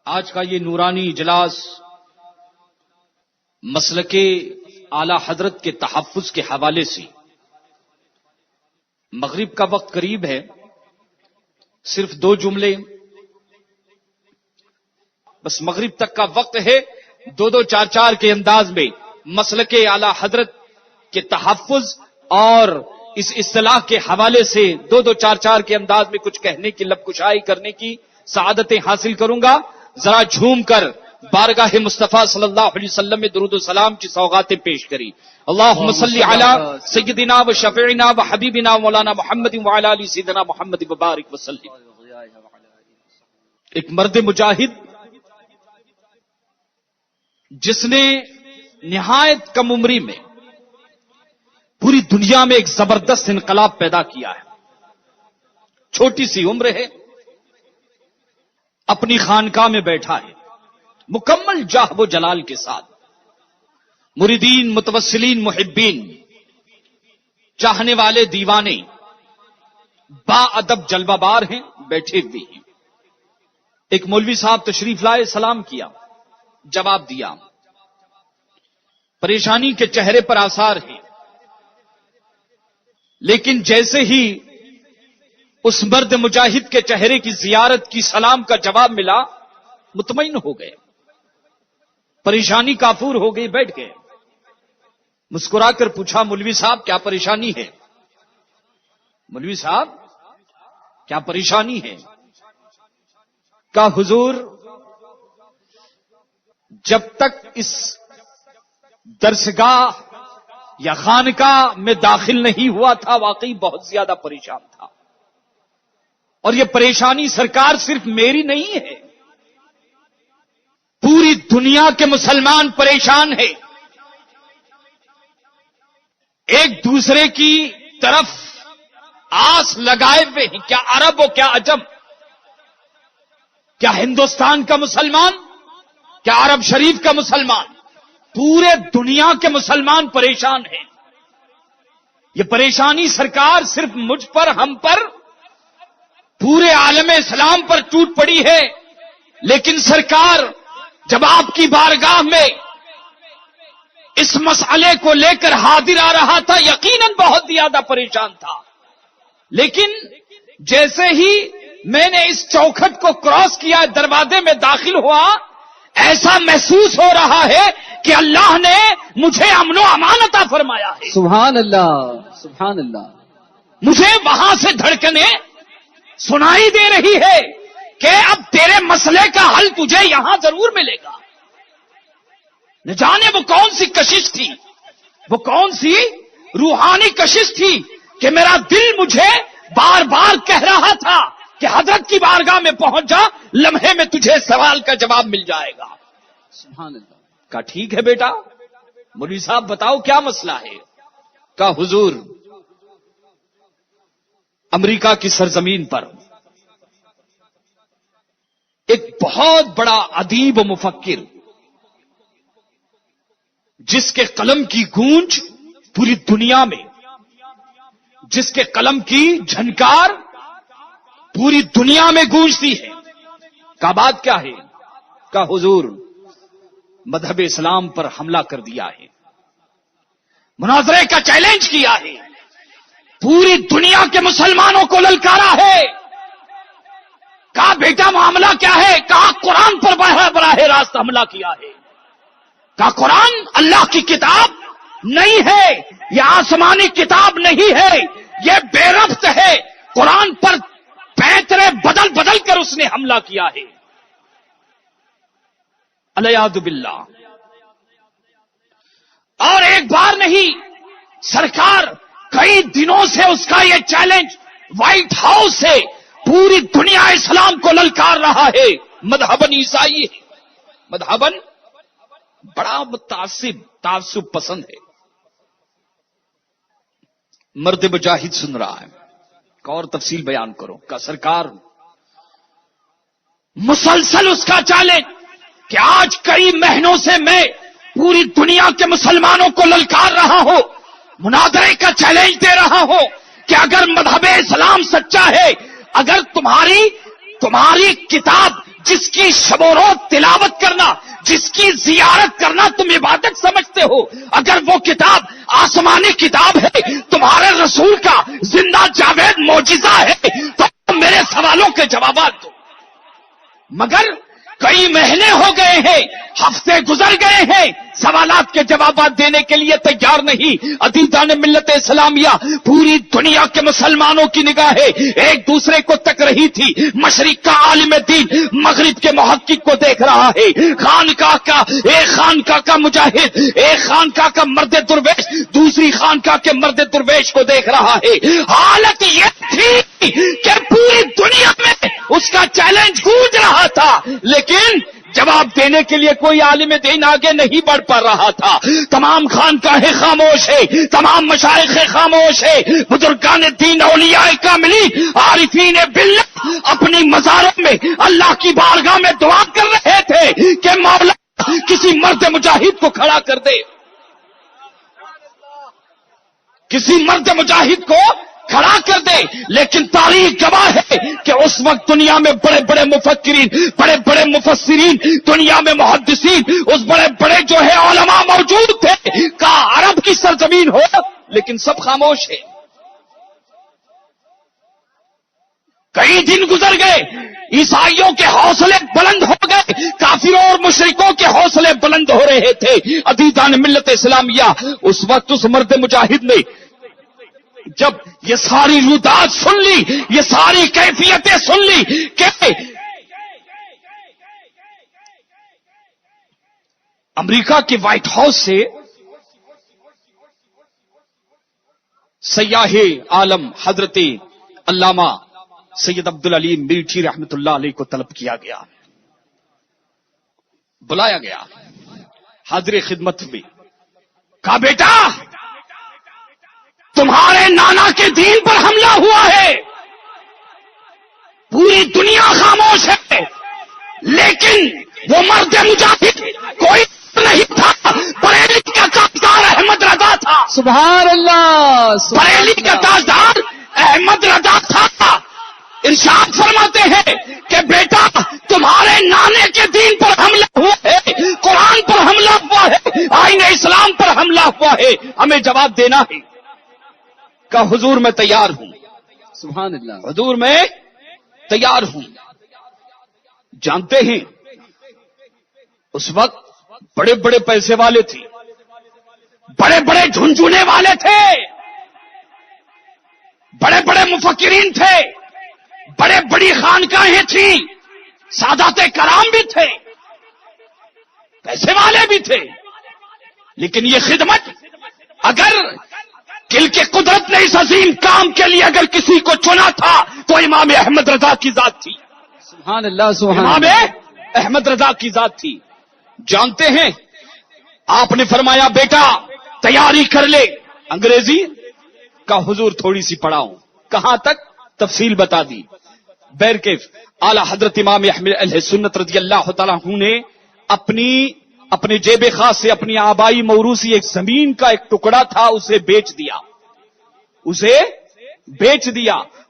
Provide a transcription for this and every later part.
آج کا یہ نورانی اجلاس مسلک اعلی حضرت کے تحفظ کے حوالے سے مغرب کا وقت قریب ہے، صرف 2 جملے، بس مغرب تک کا وقت ہے، 2 4 کے انداز میں مسلک اعلی حضرت کے تحفظ اور اس اصطلاح کے حوالے سے 2 4 کے انداز میں کچھ کہنے کی لب کشائی کرنے کی سعادتیں حاصل کروں گا۔ ذرا جھوم کر بارگاہ مصطفیٰ صلی اللہ علیہ وسلم میں درود و سلام کی سوغاتیں پیش کری۔ اللہم صلی علی سیدنا و شفیعنا و حبیبنا مولانا محمد وعلی آل سیدنا محمد وبارک وسلم۔ ایک مرد مجاہد جس نے نہایت کم عمری میں پوری دنیا میں ایک زبردست انقلاب پیدا کیا ہے، چھوٹی سی عمر ہے، اپنی خانقاہ میں بیٹھا ہے، مکمل جاہ و جلال کے ساتھ، مریدین، متوسلین، محبین، چاہنے والے دیوانے با ادب جلوہ بار ہیں، بیٹھے ہوئے ہیں۔ ایک مولوی صاحب تشریف لائے، سلام کیا، جواب دیا، پریشانی کے چہرے پر آثار ہیں، لیکن جیسے ہی اس مرد مجاہد کے چہرے کی زیارت کی سلام کا جواب ملا، مطمئن ہو گئے، پریشانی کافور ہو گئی، بیٹھ گئے۔ مسکرا کر پوچھا، مولوی صاحب کیا پریشانی ہے؟ مولوی صاحب کیا پریشانی ہے؟ کہا حضور، جب تک اس درسگاہ یا خانقاہ میں داخل نہیں ہوا تھا واقعی بہت زیادہ پریشان تھا، اور یہ پریشانی سرکار صرف میری نہیں ہے، پوری دنیا کے مسلمان پریشان ہیں، ایک دوسرے کی طرف آس لگائے ہوئے ہیں، کیا عرب ہو کیا عجم، کیا ہندوستان کا مسلمان، کیا عرب شریف کا مسلمان، پورے دنیا کے مسلمان پریشان ہیں۔ یہ پریشانی سرکار صرف مجھ پر، ہم پر، پورے عالم اسلام پر ٹوٹ پڑی ہے، لیکن سرکار جب آپ کی بارگاہ میں اس مسئلے کو لے کر حاضر آ رہا تھا، یقیناً بہت زیادہ پریشان تھا، لیکن جیسے ہی میں نے اس چوکھٹ کو کراس کیا، دروازے میں داخل ہوا، ایسا محسوس ہو رہا ہے کہ اللہ نے مجھے امن و امان عطا فرمایا ہے۔ سبحان اللہ، سبحان اللہ۔ مجھے وہاں سے دھڑکنیں سنائی دے رہی ہے کہ اب تیرے مسئلے کا حل تجھے یہاں ضرور ملے گا۔ نہ جانے وہ کون سی کشش تھی، وہ کون سی روحانی کشش تھی کہ میرا دل مجھے بار بار کہہ رہا تھا کہ حضرت کی بارگاہ میں پہنچ جا، لمحے میں تجھے سوال کا جواب مل جائے گا۔ سبحان اللہ۔ کہا ٹھیک ہے بیٹا، مولوی صاحب بتاؤ کیا مسئلہ ہے؟ کہا حضور، امریکہ کی سرزمین پر ایک بہت بڑا ادیب و مفکر، جس کے قلم کی گونج پوری دنیا میں، جس کے قلم کی جھنکار پوری دنیا میں گونجتی ہے، کہا بات کیا ہے؟ کہا حضور، مذہب اسلام پر حملہ کر دیا ہے، مناظرے کا چیلنج کیا ہے، پوری دنیا کے مسلمانوں کو للکارا ہے۔ کہا بیٹا معاملہ کیا ہے؟ کہا قرآن پر براہ راست حملہ کیا ہے۔ کہا قرآن اللہ کی کتاب نہیں ہے، یہ آسمانی کتاب نہیں ہے، یہ بے ربط ہے، قرآن پر پیترے بدل بدل کر اس نے حملہ کیا ہے۔ الیاذ باللہ۔ اور ایک بار نہیں، سرکار کئی دنوں سے اس کا یہ چیلنج وائٹ ہاؤس سے پوری دنیا اسلام کو للکار رہا ہے۔ مذہباً عیسائی ہے، مذہباً بڑا تعصب پسند ہے۔ مرد مجاہد سن رہا ہے، اور تفصیل بیان کرو۔ کا سرکار مسلسل اس کا چیلنج کہ آج کئی مہینوں سے میں پوری دنیا کے مسلمانوں کو للکار رہا ہوں، مناظرے کا چیلنج دے رہا ہوں کہ اگر مذہب اسلام سچا ہے، اگر تمہاری کتاب جس کی شب و روز تلاوت کرنا، جس کی زیارت کرنا تم عبادت سمجھتے ہو، اگر وہ کتاب آسمانی کتاب ہے، تمہارے رسول کا زندہ جاوید معجزہ ہے، تو میرے سوالوں کے جوابات دو۔ مگر کئی مہینے ہو گئے ہیں، ہفتے گزر گئے ہیں، سوالات کے جوابات دینے کے لیے تیار نہیں۔ عزیزان ملت اسلامیہ، پوری دنیا کے مسلمانوں کی نگاہیں ایک دوسرے کو تک رہی تھی۔ مشرق کا عالم دین مغرب کے محقق کو دیکھ رہا ہے، خانقاہ کا ایک خانقاہ کا مجاہد، ایک خانقاہ کا مرد درویش دوسری خانقاہ کے مرد درویش کو دیکھ رہا ہے۔ حالت یہ تھی کہ پوری دنیا میں اس کا چیلنج گونج رہا تھا، لیکن جواب دینے کے لیے کوئی عالم دین آگے نہیں بڑھ پا رہا تھا۔ تمام خانقاہیں خاموش ہے، تمام مشائخ خاموش ہے، بزرگان دین اولیاء کاملین عارفین باللہ اپنی مزاروں میں اللہ کی بارگاہ میں دعا کر رہے تھے کہ مولا کسی مرد مجاہد کو کھڑا کر دے، کسی مرد مجاہد کو کھڑا کر دے۔ لیکن تاریخ گواہ ہے کہ اس وقت دنیا میں بڑے بڑے مفکرین، بڑے بڑے مفسرین، دنیا میں محدثین، اس بڑے بڑے جو ہے علماء موجود تھے، کا عرب کی سرزمین ہو، لیکن سب خاموش ہے۔ کئی دن گزر گئے، عیسائیوں کے حوصلے بلند ہو گئے، کافروں اور مشرکوں کے حوصلے بلند ہو رہے تھے۔ عزیزان ملت اسلامیہ، اس وقت اس مرد مجاہد نے جب یہ ساری رودات سن لی، یہ ساری کیفیتیں سن لی کہ امریکہ کے وائٹ ہاؤس سے سیاح عالم حضرت علامہ سید عبدالعلیم میرٹھی رحمت اللہ علیہ کو طلب کیا گیا، بلایا گیا، حاضر خدمت میں کہا بیٹا تمہارے نانا کے دین پر حملہ ہوا ہے، پوری دنیا خاموش ہے، لیکن وہ مرد مجاہد کوئی نہیں تھا، بریلی کا تاجدار احمد رضا تھا۔ سبحان اللہ، بریلی کا تاجدار احمد رضا تھا۔ ارشاد فرماتے ہیں کہ بیٹا تمہارے نانے کے دین پر حملہ ہوا ہے، قرآن پر حملہ ہوا ہے، آئین اسلام پر حملہ ہوا ہے، ہمیں جواب دینا ہے۔ کہ حضور میں تیار ہوں، سبحان اللہ، حضور میں تیار ہوں۔ جانتے ہیں اس وقت بڑے بڑے پیسے والے تھے، بڑے بڑے جھنجھونے والے تھے، بڑے بڑے مفکرین تھے، بڑے بڑی خانقاہیں تھیں، سادات کرام بھی تھے، پیسے والے بھی تھے، لیکن یہ خدمت اگر دل کے قدرت نے اس عظیم کام کے لیے اگر کسی کو چنا تھا تو امام احمد رضا کی ذات تھی۔ سبحان اللہ، سبحان امام اللہ، احمد رضا کی ذات تھی۔ جانتے ہیں آپ نے فرمایا بیٹا تیاری کر لے، انگریزی کا حضور تھوڑی سی پڑھاؤں، کہاں تک تفصیل بتا دی۔ بیرکیف اعلی حضرت امام احمد علیہ سنت رضی اللہ تعالیٰ عنہ نے اپنے جیب خاص سے اپنی آبائی موروثی ایک زمین کا ایک ٹکڑا تھا، اسے بیچ دیا،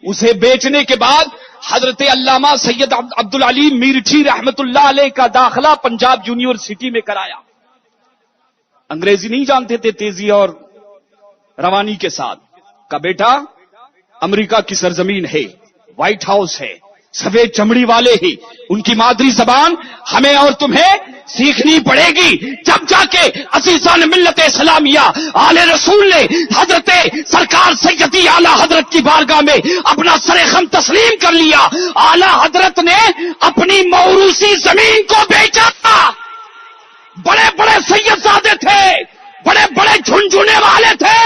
اسے بیچنے کے بعد حضرت علامہ سید عبدالعلیم میرٹھی رحمت اللہ علیہ کا داخلہ پنجاب یونیورسٹی میں کرایا۔ انگریزی نہیں جانتے تھے تیزی اور روانی کے ساتھ، کا بیٹا امریکہ کی سرزمین ہے، وائٹ ہاؤس ہے، سفید چمڑی والے ہیں، ان کی مادری زبان ہمیں اور تمہیں سیکھنی پڑے گی، جب جا کے عزیزان ملت اسلامیہ آل رسول نے حضرت سرکار سیدی اعلی حضرت کی بارگاہ میں اپنا سر خم تسلیم کر لیا۔ اعلی حضرت نے اپنی موروثی زمین کو بیچا تھا، بڑے بڑے سید زادے تھے، بڑے بڑے جھنجھونے والے تھے،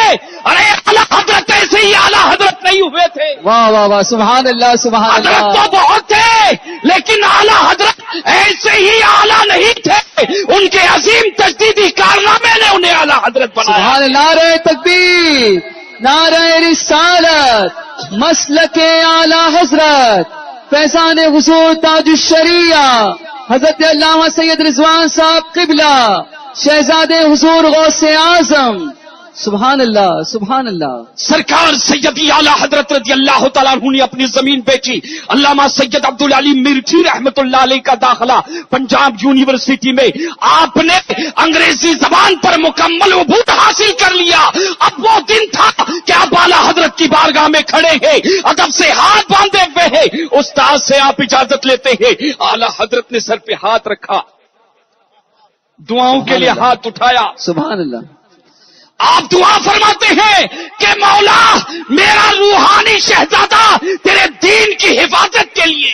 ارے اعلی حضرت ایسے ہی اعلی حضرت نہیں ہوئے تھے۔ واہ واہ واہ، سبحان اللہ، سبحان حضرت اللہ، تو بہت تھے لیکن اعلی حضرت ایسے ہی اعلی نہیں تھے، ان کے عظیم تجدیدی کارنامے نے انہیں اعلی حضرت بنایا۔ سبحان اللہ، نعرہ تکبیر، نعرہ رسالت، مسلک اعلی حضرت، فیضان حضور تاج الشریعہ حضرت علامہ سید رضوان صاحب قبلہ، شہزادے حضور غوث اعظم سبحان اللہ سبحان اللہ. سرکار سیدی اعلی حضرت رضی اللہ تعالیٰ عنہ نے اپنی زمین بیچی. علامہ سید عبدالعلی میرٹھی رحمت اللہ علیہ کا داخلہ پنجاب یونیورسٹی میں آپ نے انگریزی زبان پر مکمل عبور حاصل کر لیا. اب وہ دن تھا کہ آپ اعلی حضرت کی بارگاہ میں کھڑے ہیں, ادب سے ہاتھ باندھے ہوئے ہیں, استاد سے آپ اجازت لیتے ہیں. اعلی حضرت نے سر پہ ہاتھ رکھا, دعاؤں کے لیے ہاتھ اٹھایا. سبحان اللہ. آپ دعا فرماتے ہیں کہ مولا میرا روحانی شہزادہ تیرے دین کی حفاظت کے لیے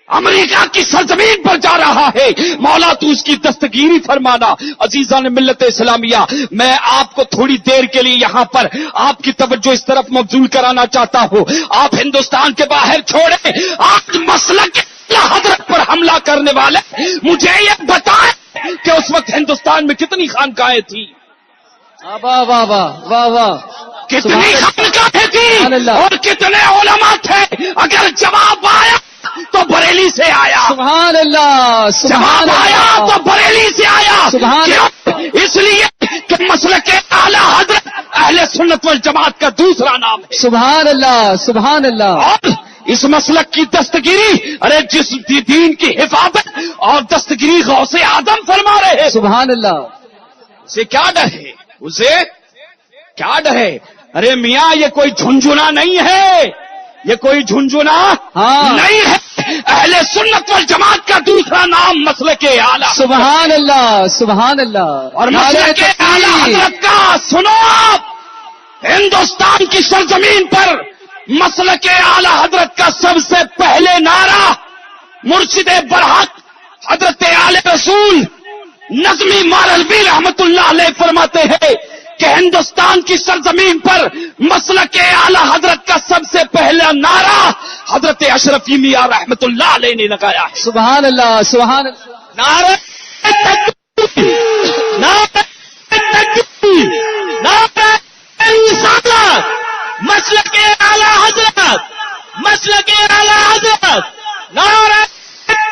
امریکہ کی سرزمین پر جا رہا ہے, مولا تو اس کی دستگیری فرمانا. عزیزان ملت اسلامیہ, میں آپ کو تھوڑی دیر کے لیے یہاں پر آپ کی توجہ اس طرف مبذول کرانا چاہتا ہوں. آپ ہندوستان کے باہر چھوڑیں, آج مسلک حضرت پر حملہ کرنے والے مجھے یہ بتائیں کہ اس وقت ہندوستان میں کتنی خانقاہیں تھیں, واہ واہ واہ واہ واہ, کتنی خانقاہیں تھیں اور کتنے علماء تھے. اگر جواب آیا تو بریلی سے آیا, سبحان اللہ سبحان جواب آیا اللہ. تو بریلی سے آیا. سبحان کیوں؟ اس لیے کہ مسلک اعلی حضرت اہل سنت والجماعت کا دوسرا نام ہے. سبحان اللہ سبحان اللہ. اور اس مسلک کی دستگیری, ارے جس دین کی حفاظت اور دستگیری غوث اعظم فرما رہے ہیں. سبحان اللہ. اسے کیا ڈر ہے, اسے کیا ڈر ہے؟ ارے میاں یہ کوئی جھنجھنا نہیں ہے, یہ کوئی جھنجھنا نہیں ہے. اہل سنت والجماعت کا دوسرا نام مسلک اعلی. سبحان اللہ سبحان اللہ. اور مسلک اعلی حضرت کا سنو آپ, ہندوستان کی سرزمین پر مسلک اعلی حضرت کا سب سے پہلے نعرہ مرشد برحق حضرت اعلی رسول نظمی مارلوی رحمت اللہ علیہ فرماتے ہیں کہ ہندوستان کی سرزمین پر مسلک اعلی حضرت کا سب سے پہلا نعرہ حضرت اشرفی میاں رحمت اللہ علیہ نے لگایا ہے. سبحان اللہ سبحان اللہ. نعرہ تکبیر, نعرہ تکبیر, نعرہ رسالت, مسلک اعلی حضرت, مسلک اعلی حضرت, نعرہ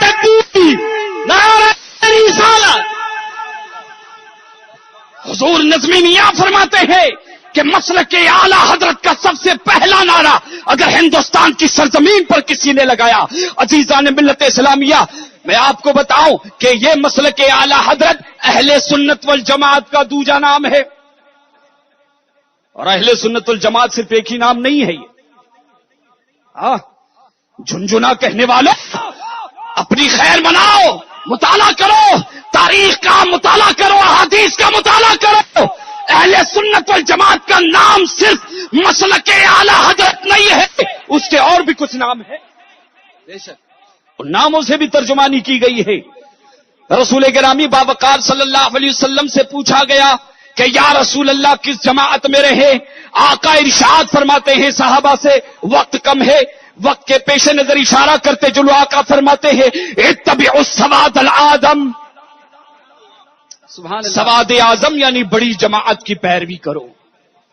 تکبیر, نعرہ رسالت. حضور نظمی میاں فرماتے ہیں کہ مسلک اعلی حضرت کا سب سے پہلا نعرہ اگر ہندوستان کی سرزمین پر کسی نے لگایا, عزیزان ملت اسلامیہ, میں آپ کو بتاؤں کہ یہ مسلک اعلی حضرت اہل سنت والجماعت کا دوجا نام ہے. اور اہل سنت والجماعت صرف ایک ہی نام نہیں ہے. یہ جھنجھنا کہنے والوں اپنی خیر مناؤ, مطالعہ کرو, تاریخ کا مطالعہ کرو, احادیث کا مطالعہ کرو. اہل سنت والجماعت کا نام صرف مسلک اعلی حضرت نہیں ہے, اس کے اور بھی کچھ نام ہے. ان ناموں سے بھی ترجمانی کی گئی ہے. رسول گرامی باوقار صلی اللہ علیہ وسلم سے پوچھا گیا کہ یا رسول اللہ کس جماعت میں رہے؟ آقا ارشاد فرماتے ہیں صحابہ سے وقت کم ہے, وقت کے پیش نظر اشارہ کرتے چلو آقا فرماتے ہیں اتبعوا السواد الاعظم. سبحان اللہ. سواد اعظم یعنی بڑی جماعت کی پیروی کرو,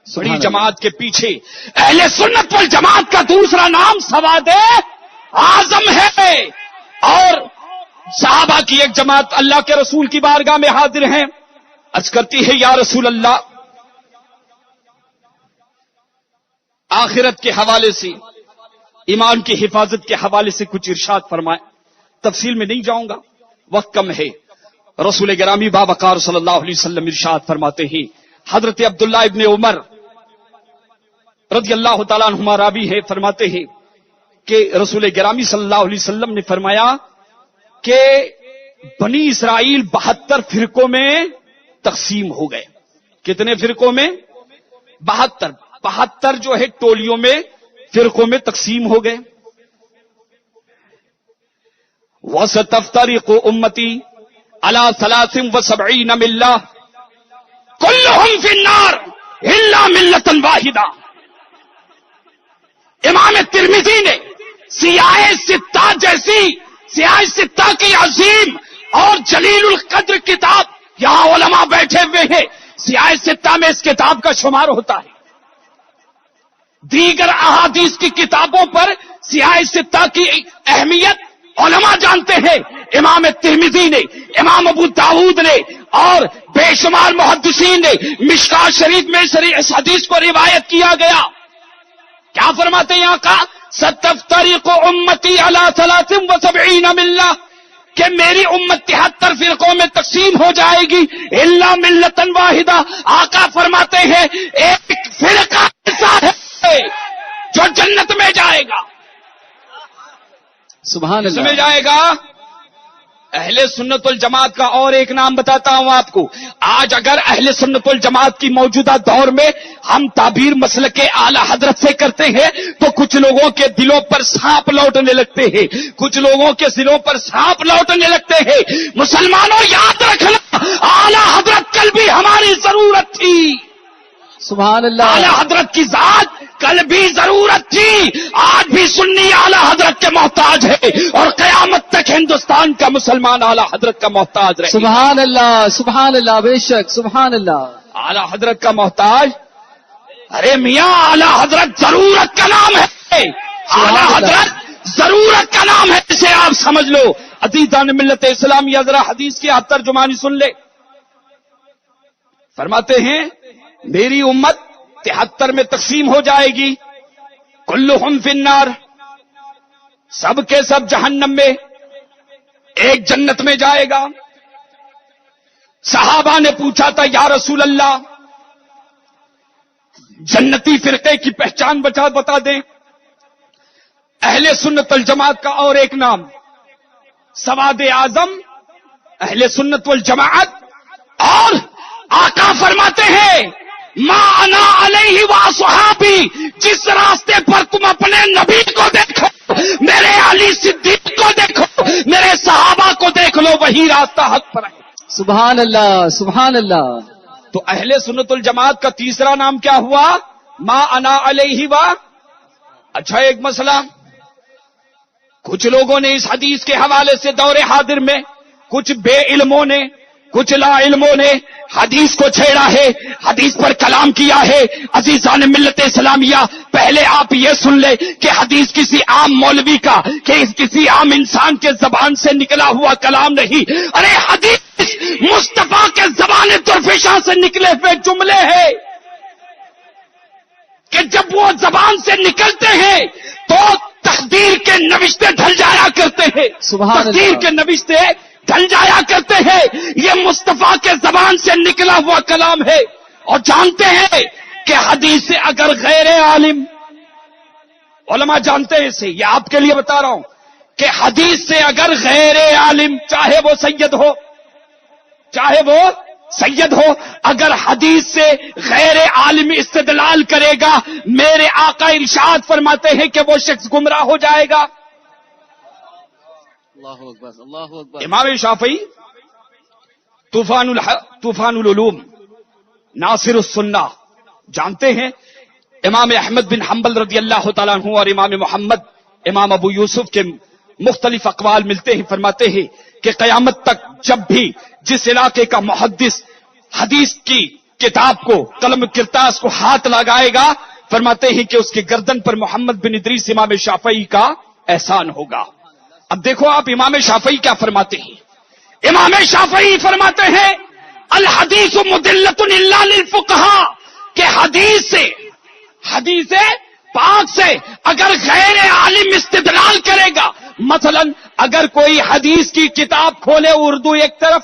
بڑی جماعت کے پیچھے. اہل سنت والجماعت کا دوسرا نام سواد اعظم ہے. اور صحابہ کی ایک جماعت اللہ کے رسول کی بارگاہ میں حاضر ہیں, عرض کرتی ہے یا رسول اللہ آخرت کے حوالے سے, ایمان کی حفاظت کے حوالے سے کچھ ارشاد فرمائیں. تفصیل میں نہیں جاؤں گا, وقت کم ہے. رسول گرامی باوقار صلی اللہ علیہ وسلم ارشاد فرماتے ہیں, حضرت عبداللہ ابن عمر رضی اللہ تعالیٰ عنہما راوی ہے, فرماتے ہیں کہ رسول گرامی صلی اللہ علیہ وسلم نے فرمایا کہ بنی اسرائیل 72 فرقوں میں تقسیم ہو گئے. کتنے فرقوں میں؟ 72 جو ہے ٹولیوں میں, فرقوں میں تقسیم ہو گئے. وَسَتَفْتَرِقُ أُمَّتِي عَلَى 73 مِلَّةٍ كُلُّهُمْ فِي النَّارِ إِلَّا مِلَّةً وَاحِدَةً. امام ترمذی نے سیاہ ستہ جیسی, سیاہ ستہ کی عظیم اور جلیل القدر کتاب, یہاں علماء بیٹھے ہوئے ہیں, سیاہ ستہ میں اس کتاب کا شمار ہوتا ہے. دیگر احادیث کی کتابوں پر سیاہ ستہ کی اہمیت علماء جانتے ہیں. امام ترمذی نے, امام ابو داؤد نے اور بے شمار محدثین نے مشکات شریف میں اس حدیث کو روایت کیا گیا. کیا فرماتے ہیں آقا؟ ستفترق امتی علی 73 ملہ، کہ میری امت 73 فرقوں میں تقسیم ہو جائے گی، الا ملتن واحدہ. آقا فرماتے ہیں ایک فرقہ ایسا ہے جو جنت میں جائے گا. سبحان اس میں اللہ. جائے گا اہل سنت والجماعت کا اور ایک نام بتاتا ہوں آپ کو. آج اگر اہل سنت والجماعت کی موجودہ دور میں ہم تعبیر مسلک اعلی حضرت سے کرتے ہیں تو کچھ لوگوں کے دلوں پر سانپ لوٹنے لگتے ہیں، کچھ لوگوں کے دلوں پر سانپ لوٹنے لگتے ہیں. مسلمانوں یاد رکھنا، اعلی حضرت کل بھی ہماری ضرورت تھی. سبحان اعلی اللہ. حضرت کی ذات کل بھی ضرورت تھی، آج بھی سنی اعلی حضرت کے محتاج ہے، اور قیامت تک ہندوستان کا مسلمان اعلی حضرت کا محتاج رہے. سبحان اللہ. سبحان اللہ. بے شک. سبحان اللہ. اعلی حضرت کا محتاج. ارے میاں اعلی حضرت ضرورت کا نام ہے، اعلی حضرت ضرورت کا نام ہے، اسے آپ سمجھ لو. عزیزان ملت اسلامیہ ذرا حدیث کی آپ ترجمانی سن لے. فرماتے ہیں میری امت 73 میں تقسیم ہو جائے گی، کلہم فی النار، سب کے سب جہنم میں، ایک جنت میں جائے گا. صحابہ نے پوچھا تھا یا رسول اللہ جنتی فرقے کی پہچان بتا دیں. اہل سنت والجماعت کا اور ایک نام سواد اعظم اہل سنت والجماعت. اور آقا فرماتے ہیں ما انا علیہ واصحابی، جس راستے پر تم اپنے نبی کو دیکھو، میرے علی صدیق کو دیکھو، میرے صحابہ کو دیکھ لو، وہی راستہ حق پر ہے. سبحان اللہ. سبحان اللہ. تو اہل سنت الجماعت کا تیسرا نام کیا ہوا؟ ما انا علیہ وا. اچھا ایک مسئلہ، کچھ لوگوں نے اس حدیث کے حوالے سے دور حاضر میں، کچھ بے علموں نے، کچھ لا علموں نے حدیث کو چھیڑا ہے، حدیث پر کلام کیا ہے. عزیزان ملت اسلامیہ پہلے آپ یہ سن لیں کہ حدیث کسی عام مولوی کا، کہ کسی عام انسان کے زبان سے نکلا ہوا کلام نہیں. ارے حدیث مصطفیٰ کے زبان طرفشاں سے نکلے ہوئے جملے ہیں کہ جب وہ زبان سے نکلتے ہیں تو تقدیر کے نوشتے ڈھل جایا کرتے ہیں. سبحان اللہ. تقدیر کے نوشتے ڈھل جایا کرتے ہیں. یہ مصطفیٰ کے زبان سے نکلا ہوا کلام ہے. اور جانتے ہیں کہ حدیث سے اگر غیر عالم، علماء جانتے ہیں اسے، یہ آپ کے لیے بتا رہا ہوں کہ حدیث سے اگر غیر عالم، چاہے وہ سید ہو، چاہے وہ سید ہو، اگر حدیث سے غیر عالم استدلال کرے گا، میرے آقا ارشاد فرماتے ہیں کہ وہ شخص گمراہ ہو جائے گا. اللہ اکبر. اللہ اکبر. امام شافعی طوفان العلوم، ناصر السنہ، جانتے ہیں امام احمد بن حنبل رضی اللہ تعالیٰ عنہ اور امام محمد امام ابو یوسف کے مختلف اقوال ملتے ہیں. فرماتے ہیں کہ قیامت تک جب بھی جس علاقے کا محدث حدیث کی کتاب کو، قلم کرتاس کو ہاتھ لگائے گا، فرماتے ہیں کہ اس کے گردن پر محمد بن ادریس امام شافعی کا احسان ہوگا. اب دیکھو آپ امام شافعی کیا فرماتے ہیں. امام شافعی فرماتے ہیں الحدیث مدلۃ الا للفقہاء، کہ حدیث پاک سے اگر غیر عالم استدلال کرے گا، مثلا اگر کوئی حدیث کی کتاب کھولے اردو ایک طرف،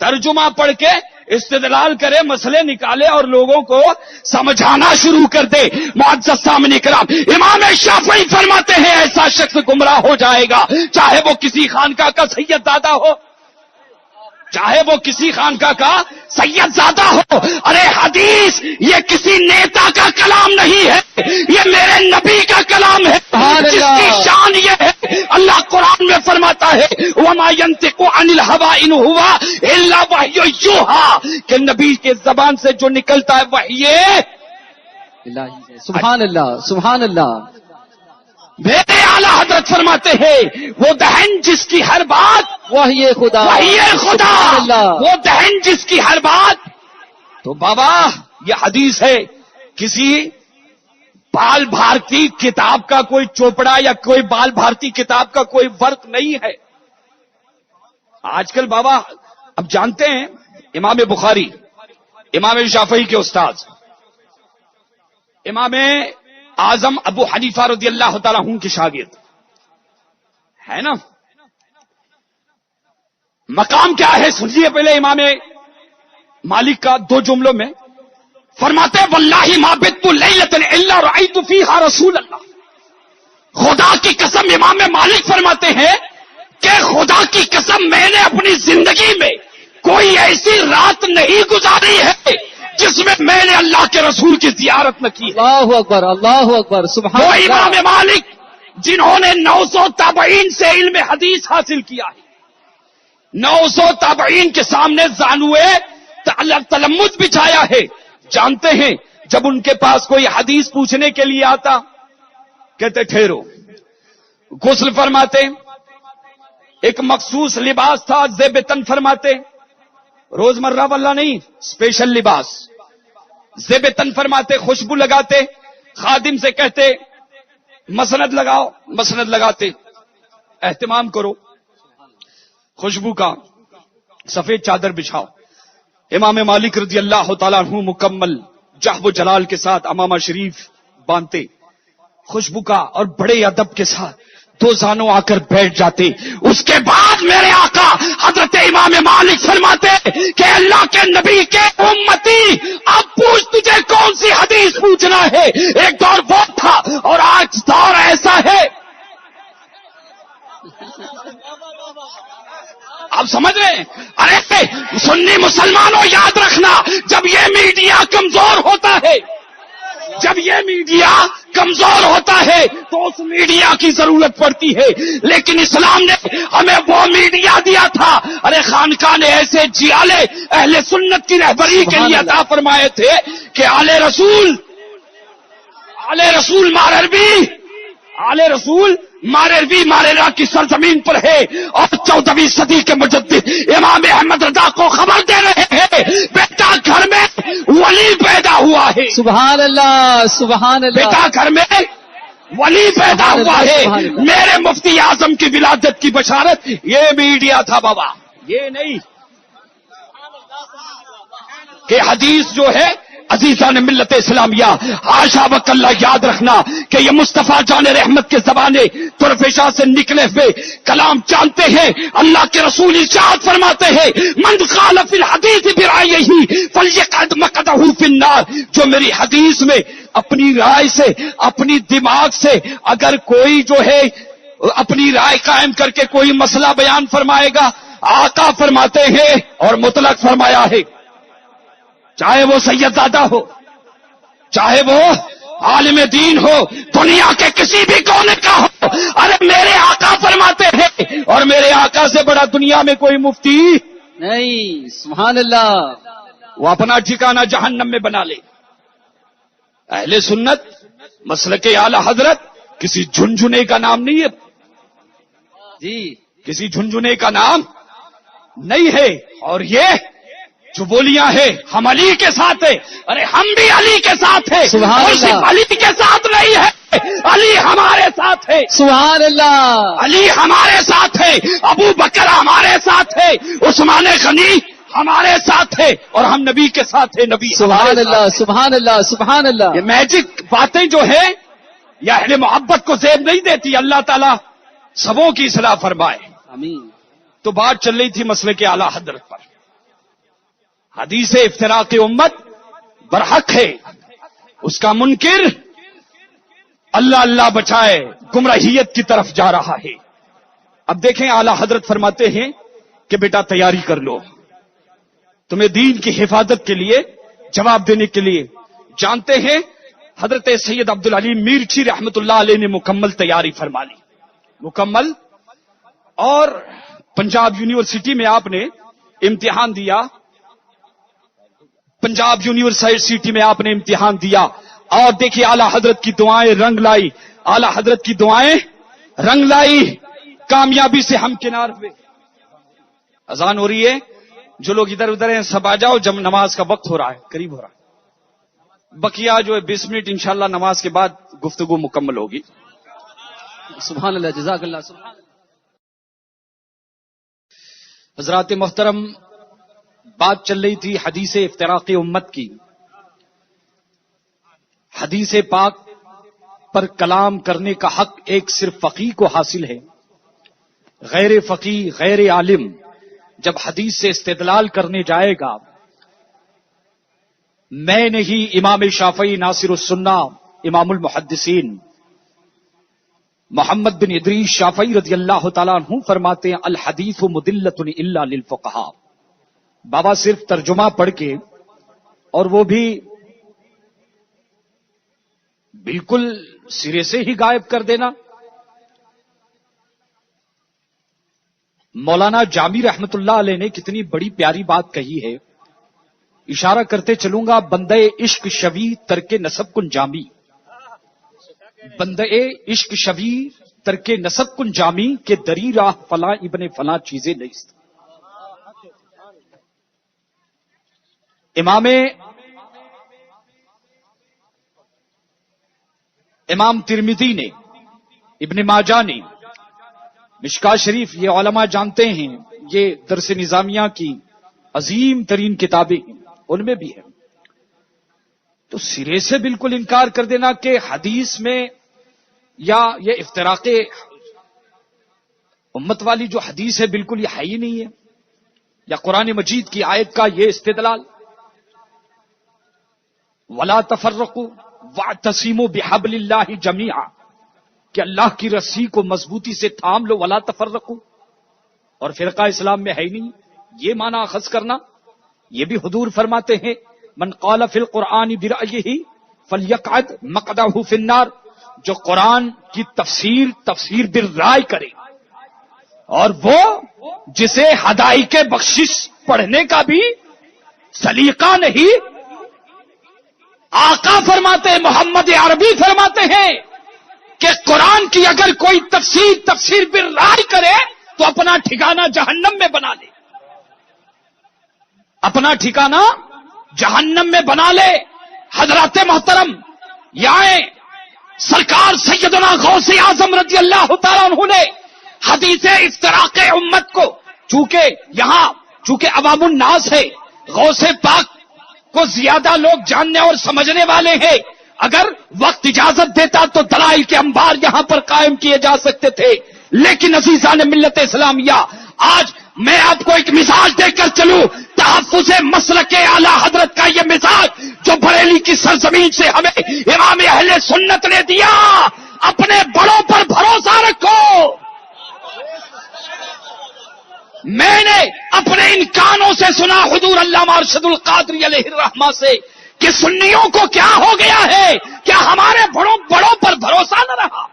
ترجمہ پڑھ کے استدلال کرے، مسئلے نکالے اور لوگوں کو سمجھانا شروع کر دے، معزز سامنے کرام، امام شافعی فرماتے ہیں ایسا شخص گمراہ ہو جائے گا، چاہے وہ کسی خانقاہ کا سید زادہ ہو، چاہے وہ کسی خانقاہ کا سید زادہ ہو. ارے حدیث یہ کسی نیتا کا کلام نہیں ہے، یہ میرے نبی کا کلام ہے، جس کی شان یہ ہے. اللہ قرآن میں فرماتا ہے وما ينطق عن الهوى ان هو الا وحی یوحى، کہ نبی کے زبان سے جو نکلتا ہے وحی. سبحان اللہ. سبحان اللہ. میرے اعلی حضرت فرماتے ہیں وہ دہن جس کی ہر بات وحی خدا. وحی خدا، سبحان اللہ. وہ دہن جس کی ہر بات. تو بابا یہ حدیث ہے، کسی بال بھارتی کتاب کا کوئی چوپڑا یا کوئی بال بھارتی کتاب کا کوئی فرق نہیں ہے. آج کل بابا اب جانتے ہیں امام بخاری امام شافعی کے استاد امام اعظم ابو حنیفہ رضی اللہ تعالیٰ عنہ کے شاگرد ہے نا. مقام کیا ہے سنیے پہلے امام مالک کا دو جملوں میں. فرماتے واللہ ما بت لیلۃ الا رأیت فیہا رسول اللہ. خدا کی قسم امام مالک فرماتے ہیں کہ خدا کی قسم میں نے اپنی زندگی میں کوئی ایسی رات نہیں گزاری ہے جس میں نے اللہ کے رسول کی زیارت نہ کی. اللہ اکبر اللہ اکبر سبحان وہ اللہ. امام مالک جنہوں نے 900 تابعین سے علم حدیث حاصل کیا ہے. 900 تابعین کے سامنے زانوے تلمذ بچھایا ہے. جانتے ہیں جب ان کے پاس کوئی حدیث پوچھنے کے لیے آتا کہتے ٹھہرو. غسل فرماتے, ایک مخصوص لباس تھا زیب تن فرماتے, روزمرہ والا نہیں اسپیشل لباس زیب تن فرماتے, خوشبو لگاتے, خادم سے کہتے مسند لگاؤ, مسند لگاتے, اہتمام کرو خوشبو کا, سفید چادر بچھاؤ. امام مالک رضی اللہ تعالیٰ عنہ مکمل جہب و جلال کے ساتھ امامہ شریف باندھتے خوشبو کا اور بڑے ادب کے ساتھ دو زانوں آ کر بیٹھ جاتے. اس کے بعد میرے آقا حضرت امام مالک فرماتے کہ اللہ کے نبی کے امتی اب پوچھ تجھے کون سی حدیث پوچھنا ہے. ایک دور وہ تھا اور آج دور ایسا ہے. آپ سمجھ رہے ہیں؟ ارے سنی مسلمانوں یاد رکھنا, جب یہ میڈیا کمزور ہوتا ہے, جب یہ میڈیا کمزور ہوتا ہے تو اس میڈیا کی ضرورت پڑتی ہے. لیکن اسلام نے ہمیں وہ میڈیا دیا تھا. ارے خانقاہ نے ایسے جیالے اہل سنت کی رہبری کے لیے عطا فرمائے تھے کہ آل رسول مارروی ماریرا کی سرزمین پر ہے اور 14ویں صدی کے مجدد امام احمد رضا کو خبر دے رہے ہیں بیٹا گھر میں ولی پیدا ہوا ہے. سبحان اللہ سبحان اللہ. بیٹا گھر میں ولی پیدا ہوا ہے. میرے مفتی اعظم کی ولادت کی بشارت یہ میڈیا تھا بابا, یہ نہیں کہ حدیث جو ہے عزیزان ملت اسلامیہ حاشا وکلا یاد رکھنا کہ یہ مصطفیٰ جان رحمت کے زبانے طرفشاہ سے نکلے ہوئے کلام جانتے ہیں. اللہ کے رسول ارشاد فرماتے ہیں من قال فی الحدیث برأیہ فلیقعد مقعدہ فی النار. جو میری حدیث میں اپنی رائے سے اپنی دماغ سے اگر کوئی جو ہے اپنی رائے قائم کر کے کوئی مسئلہ بیان فرمائے گا, آقا فرماتے ہیں اور مطلق فرمایا ہے, چاہے وہ سید زادہ ہو, چاہے وہ عالم دین ہو, دنیا کے کسی بھی کونے کا ہو, ارے میرے آقا فرماتے ہیں اور میرے آقا سے بڑا دنیا میں کوئی مفتی نہیں. سبحان اللہ. وہ اپنا ٹھکانہ جہنم میں بنا لے. اہل سنت مسلک اعلی حضرت کسی جھنجھنے کا نام نہیں ہے جی, کسی جھنجھنے کا نام نہیں ہے. اور یہ جو بولیاں ہیں ہم علی کے ساتھ ہیں, ارے ہم بھی علی کے ساتھ ہیں. سبحان اور صرف اللہ. علی کے ساتھ نہیں ہے, علی ہمارے ساتھ ہے, سبحان اللہ. علی ہمارے ساتھ ہے, ابو بکر ہمارے ساتھ ہے, عثمان غنی ہمارے ساتھ ہے, اور ہم نبی کے ساتھ ہیں. نبی سبحان اللہ سبحان اللہ سبحان اللہ. یہ میجک باتیں جو ہیں یہ اہل محبت کو زیب نہیں دیتی. اللہ تعالیٰ سبوں کی اصلاح فرمائے. آمین. تو بات چل رہی تھی مسئلے کے اعلی حضرت پر. حدیث افتراق امت برحق ہے, اس کا منکر اللہ اللہ بچائے گمراہیت کی طرف جا رہا ہے. اب دیکھیں اعلی حضرت فرماتے ہیں کہ بیٹا تیاری کر لو, تمہیں دین کی حفاظت کے لیے جواب دینے کے لیے. جانتے ہیں حضرت سید عبدالعلیم میرچی رحمت اللہ علیہ نے مکمل تیاری فرما لی, مکمل. اور پنجاب یونیورسٹی میں آپ نے امتحان دیا, پنجاب یونیورسٹی میں آپ نے امتحان دیا, اور دیکھیے اعلی حضرت کی دعائیں رنگ لائی, اعلی حضرت کی دعائیں رنگ لائی, کامیابی سے ہم کنار ہوئے. اذان ہو رہی ہے, جو لوگ ادھر ادھر ہیں سب آ جاؤ, جب نماز کا وقت ہو رہا ہے, قریب ہو رہا ہے. بقیہ جو ہے 20 منٹ انشاءاللہ نماز کے بعد گفتگو مکمل ہوگی. سبحان اللہ جزاک اللہ. سبحان اللہ. حضرات محترم, بات چل رہی تھی حدیث افتراق امت کی. حدیث پاک پر کلام کرنے کا حق ایک صرف فقیہ کو حاصل ہے. غیر فقیہ غیر عالم جب حدیث سے استدلال کرنے جائے گا، میں نہیں امام شافعی ناصر السنہ امام المحدثین محمد بن ادریس شافعی رضی اللہ تعالیٰ عنہ فرماتے ہیں الحدیث مدلۃ الا للفقہاء. بابا صرف ترجمہ پڑھ کے اور وہ بھی بالکل سرے سے ہی غائب کر دینا. مولانا جامی رحمت اللہ علیہ نے کتنی بڑی پیاری بات کہی ہے، اشارہ کرتے چلوں گا. بندے عشق شوی ترک نسب کن جامی، بندے عشق شوی ترک نسب کن جامی کہ دری راہ فلاں ابن فلاں چیزیں نہیں. امام ترمذی نے، ابن ماجہ نے، مشکاہ شریف، یہ علماء جانتے ہیں یہ درس نظامیہ کی عظیم ترین کتابیں ہیں، ان میں بھی ہے. تو سرے سے بالکل انکار کر دینا کہ حدیث میں یا یہ افتراق امت والی جو حدیث ہے بالکل یہ ہے ہی نہیں ہے، یا قرآن مجید کی آیت کا یہ استدلال وَلَا تَفَرَّقُوا وَاعْتَصِمُوا بِحَبْلِ اللَّهِ جَمِيعًا کہ اللہ کی رسی کو مضبوطی سے تھام لو. وَلَا تَفَرَّقُوا اور فرقہ اسلام میں ہے ہی نہیں، یہ معنی اخذ کرنا. یہ بھی حضور فرماتے ہیں من قال فی القرآن برأیہ فلیقعد مقعدہ فی النار، جو قرآن کی تفسیر بالرائے کرے اور وہ جسے ہدایت بخشش پڑھنے کا بھی سلیقہ نہیں. آقا فرماتے ہیں، محمد عربی فرماتے ہیں کہ قرآن کی اگر کوئی تفسیر بالرائے کرے تو اپنا ٹھکانہ جہنم میں بنا لے، اپنا ٹھکانہ جہنم میں بنا لے. حضرات محترم، یہاں سرکار سیدنا غوث اعظم رضی اللہ تعالیٰ عنہ نے حدیث افتراق امت کو، چونکہ عوام الناس ہے، غوث پاک کو زیادہ لوگ جاننے اور سمجھنے والے ہیں. اگر وقت اجازت دیتا تو دلائل کے انبار یہاں پر قائم کیے جا سکتے تھے، لیکن عزیزان ملت اسلامیہ، آج میں آپ کو ایک مثال دے کر چلوں. تحفظ مسلک اعلی حضرت کا یہ مثال جو بریلی کی سرزمین سے ہمیں امام اہل سنت نے دیا. اپنے بڑوں پر بھروسہ رکھو. میں نے اپنے ان کانوں سے سنا حضور علامہ ارشد القادری علیہ الرحمہ سے کہ سنیوں کو کیا ہو گیا ہے، کیا ہمارے بڑوں پر بھروسہ نہ رہا،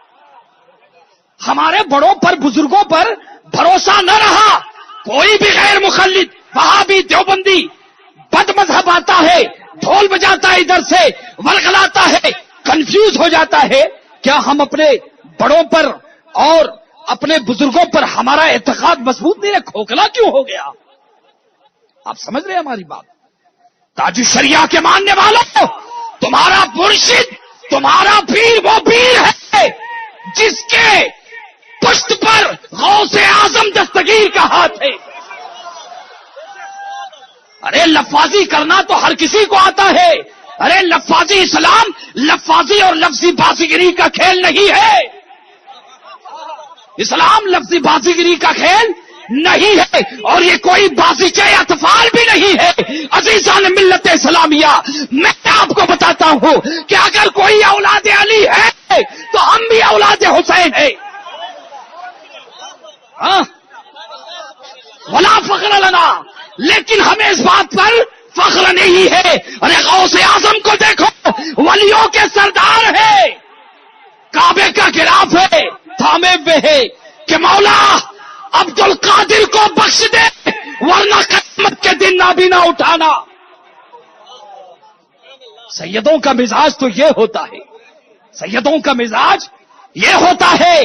ہمارے بڑوں پر بزرگوں پر بھروسہ نہ رہا. کوئی بھی غیر مخلد وہابی دیوبندی بد مذہب آتا ہے، ڈھول بجاتا ہے، ادھر سے ولغلاتا ہے، کنفیوز ہو جاتا ہے. کیا ہم اپنے بڑوں پر اور اپنے بزرگوں پر ہمارا اعتقاد مضبوط نہیں ہے؟ کھوکھلا کیوں ہو گیا؟ آپ سمجھ رہے ہیں ہماری بات؟ تاج شریعہ کے ماننے والوں، تمہارا مرشد، تمہارا پیر وہ پیر ہے جس کے پشت پر غوث اعظم دستگیر کا ہاتھ ہے. ارے لفاظی کرنا تو ہر کسی کو آتا ہے. ارے لفاظی اسلام لفاظی اور لفظی بازیگری کا کھیل نہیں ہے. اسلام لفظی بازیگری کا کھیل نہیں ہے، اور یہ کوئی بازیچے اطفال بھی نہیں ہے. عزیزان ملت اسلامیہ، میں آپ کو بتاتا ہوں کہ اگر کوئی اولاد علی ہے تو ہم بھی اولاد حسین ہیں. ولا فخر لنا، لیکن ہمیں اس بات پر فخر نہیں ہے. ارے غوث اعظم کو دیکھو، ولیوں کے سردار ہے، کعبے کا غلاف ہے، تھامے ہوئے ہے کہ مولا عبد القادر کو بخش دے ورنہ قیامت کے دن نابینا اٹھانا. سیدوں کا مزاج تو یہ ہوتا ہے، سیدوں کا مزاج یہ ہوتا ہے.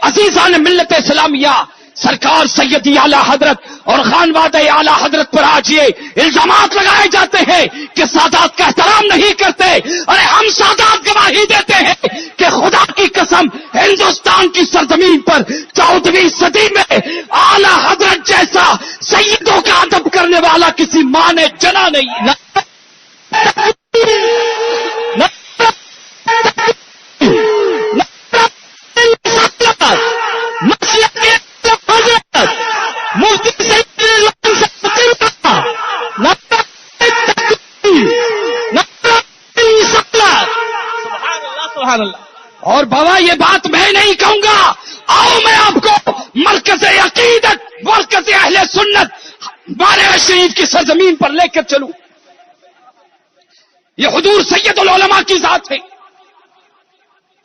عزیزان ملت اسلامیہ، سرکار سیدی اعلی حضرت اور خانوادہ اعلی حضرت پر آج یہ الزامات لگائے جاتے ہیں کہ سادات کا احترام نہیں کرتے. ارے ہم سادات گواہی دیتے ہیں کہ خدا کی قسم ہندوستان کی سرزمین پر 14ویں صدی میں اعلی حضرت جیسا سیدوں کا ادب کرنے والا کسی ماں یا نہیں؟ اور بابا یہ بات میں نہیں کہوں گا، آؤ میں آپ کو مرکز عقیدت، مرکز اہل سنت بارہ شریف کی سرزمین پر لے کر چلوں۔ یہ حضور سید العلماء کی ذات ہے۔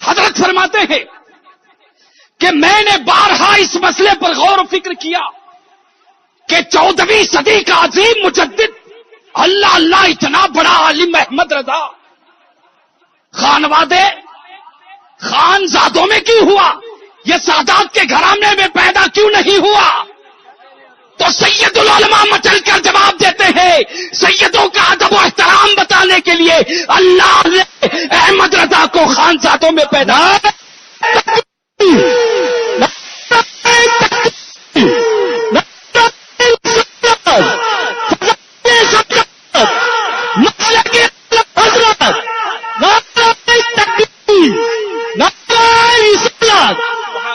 حضرت فرماتے ہیں کہ میں نے بارہا اس مسئلے پر غور و فکر کیا کہ 14ویں صدی کا عظیم مجدد اللہ اللہ اتنا بڑا عالم احمد رضا خانوادے خانزادوں میں کیوں ہوا؟ یہ سادات کے گھرانے میں پیدا کیوں نہیں ہوا؟ تو سید العلماء مچل کر جواب دیتے ہیں، سیدوں کا ادب و احترام بتانے کے لیے اللہ نے احمد رضا کو خانزادوں میں پیدا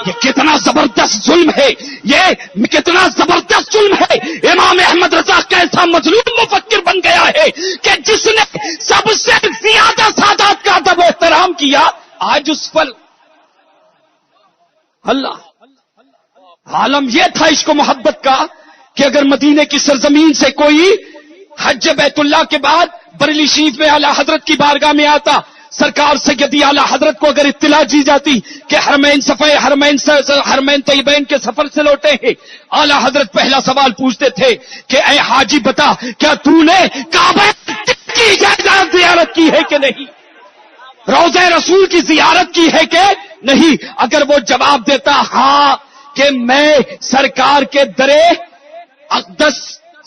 یہ کتنا زبردست ظلم ہے، یہ کتنا زبردست ظلم ہے۔ امام احمد رضا کیسا مظلوم مفکر بن گیا ہے کہ جس نے سب سے زیادہ سادات کا ادب و احترام کیا، آج اس پر اللہ عالم یہ تھا عشق و محبت کا کہ اگر مدینے کی سرزمین سے کوئی حج بیت اللہ کے بعد بریلی شریف میں اعلی حضرت کی بارگاہ میں آتا، سرکار سیدی اعلی حضرت کو اگر اطلاع دی جاتی کہ حرمین طیبین کے سفر سے لوٹے ہیں، اعلی حضرت پہلا سوال پوچھتے تھے کہ اے حاجی بتا، کیا تو نے کعبہ کی زیارت کی ہے کہ نہیں؟ روضہ رسول کی زیارت کی ہے کہ نہیں؟ اگر وہ جواب دیتا ہاں کہ میں سرکار کے درے اقدس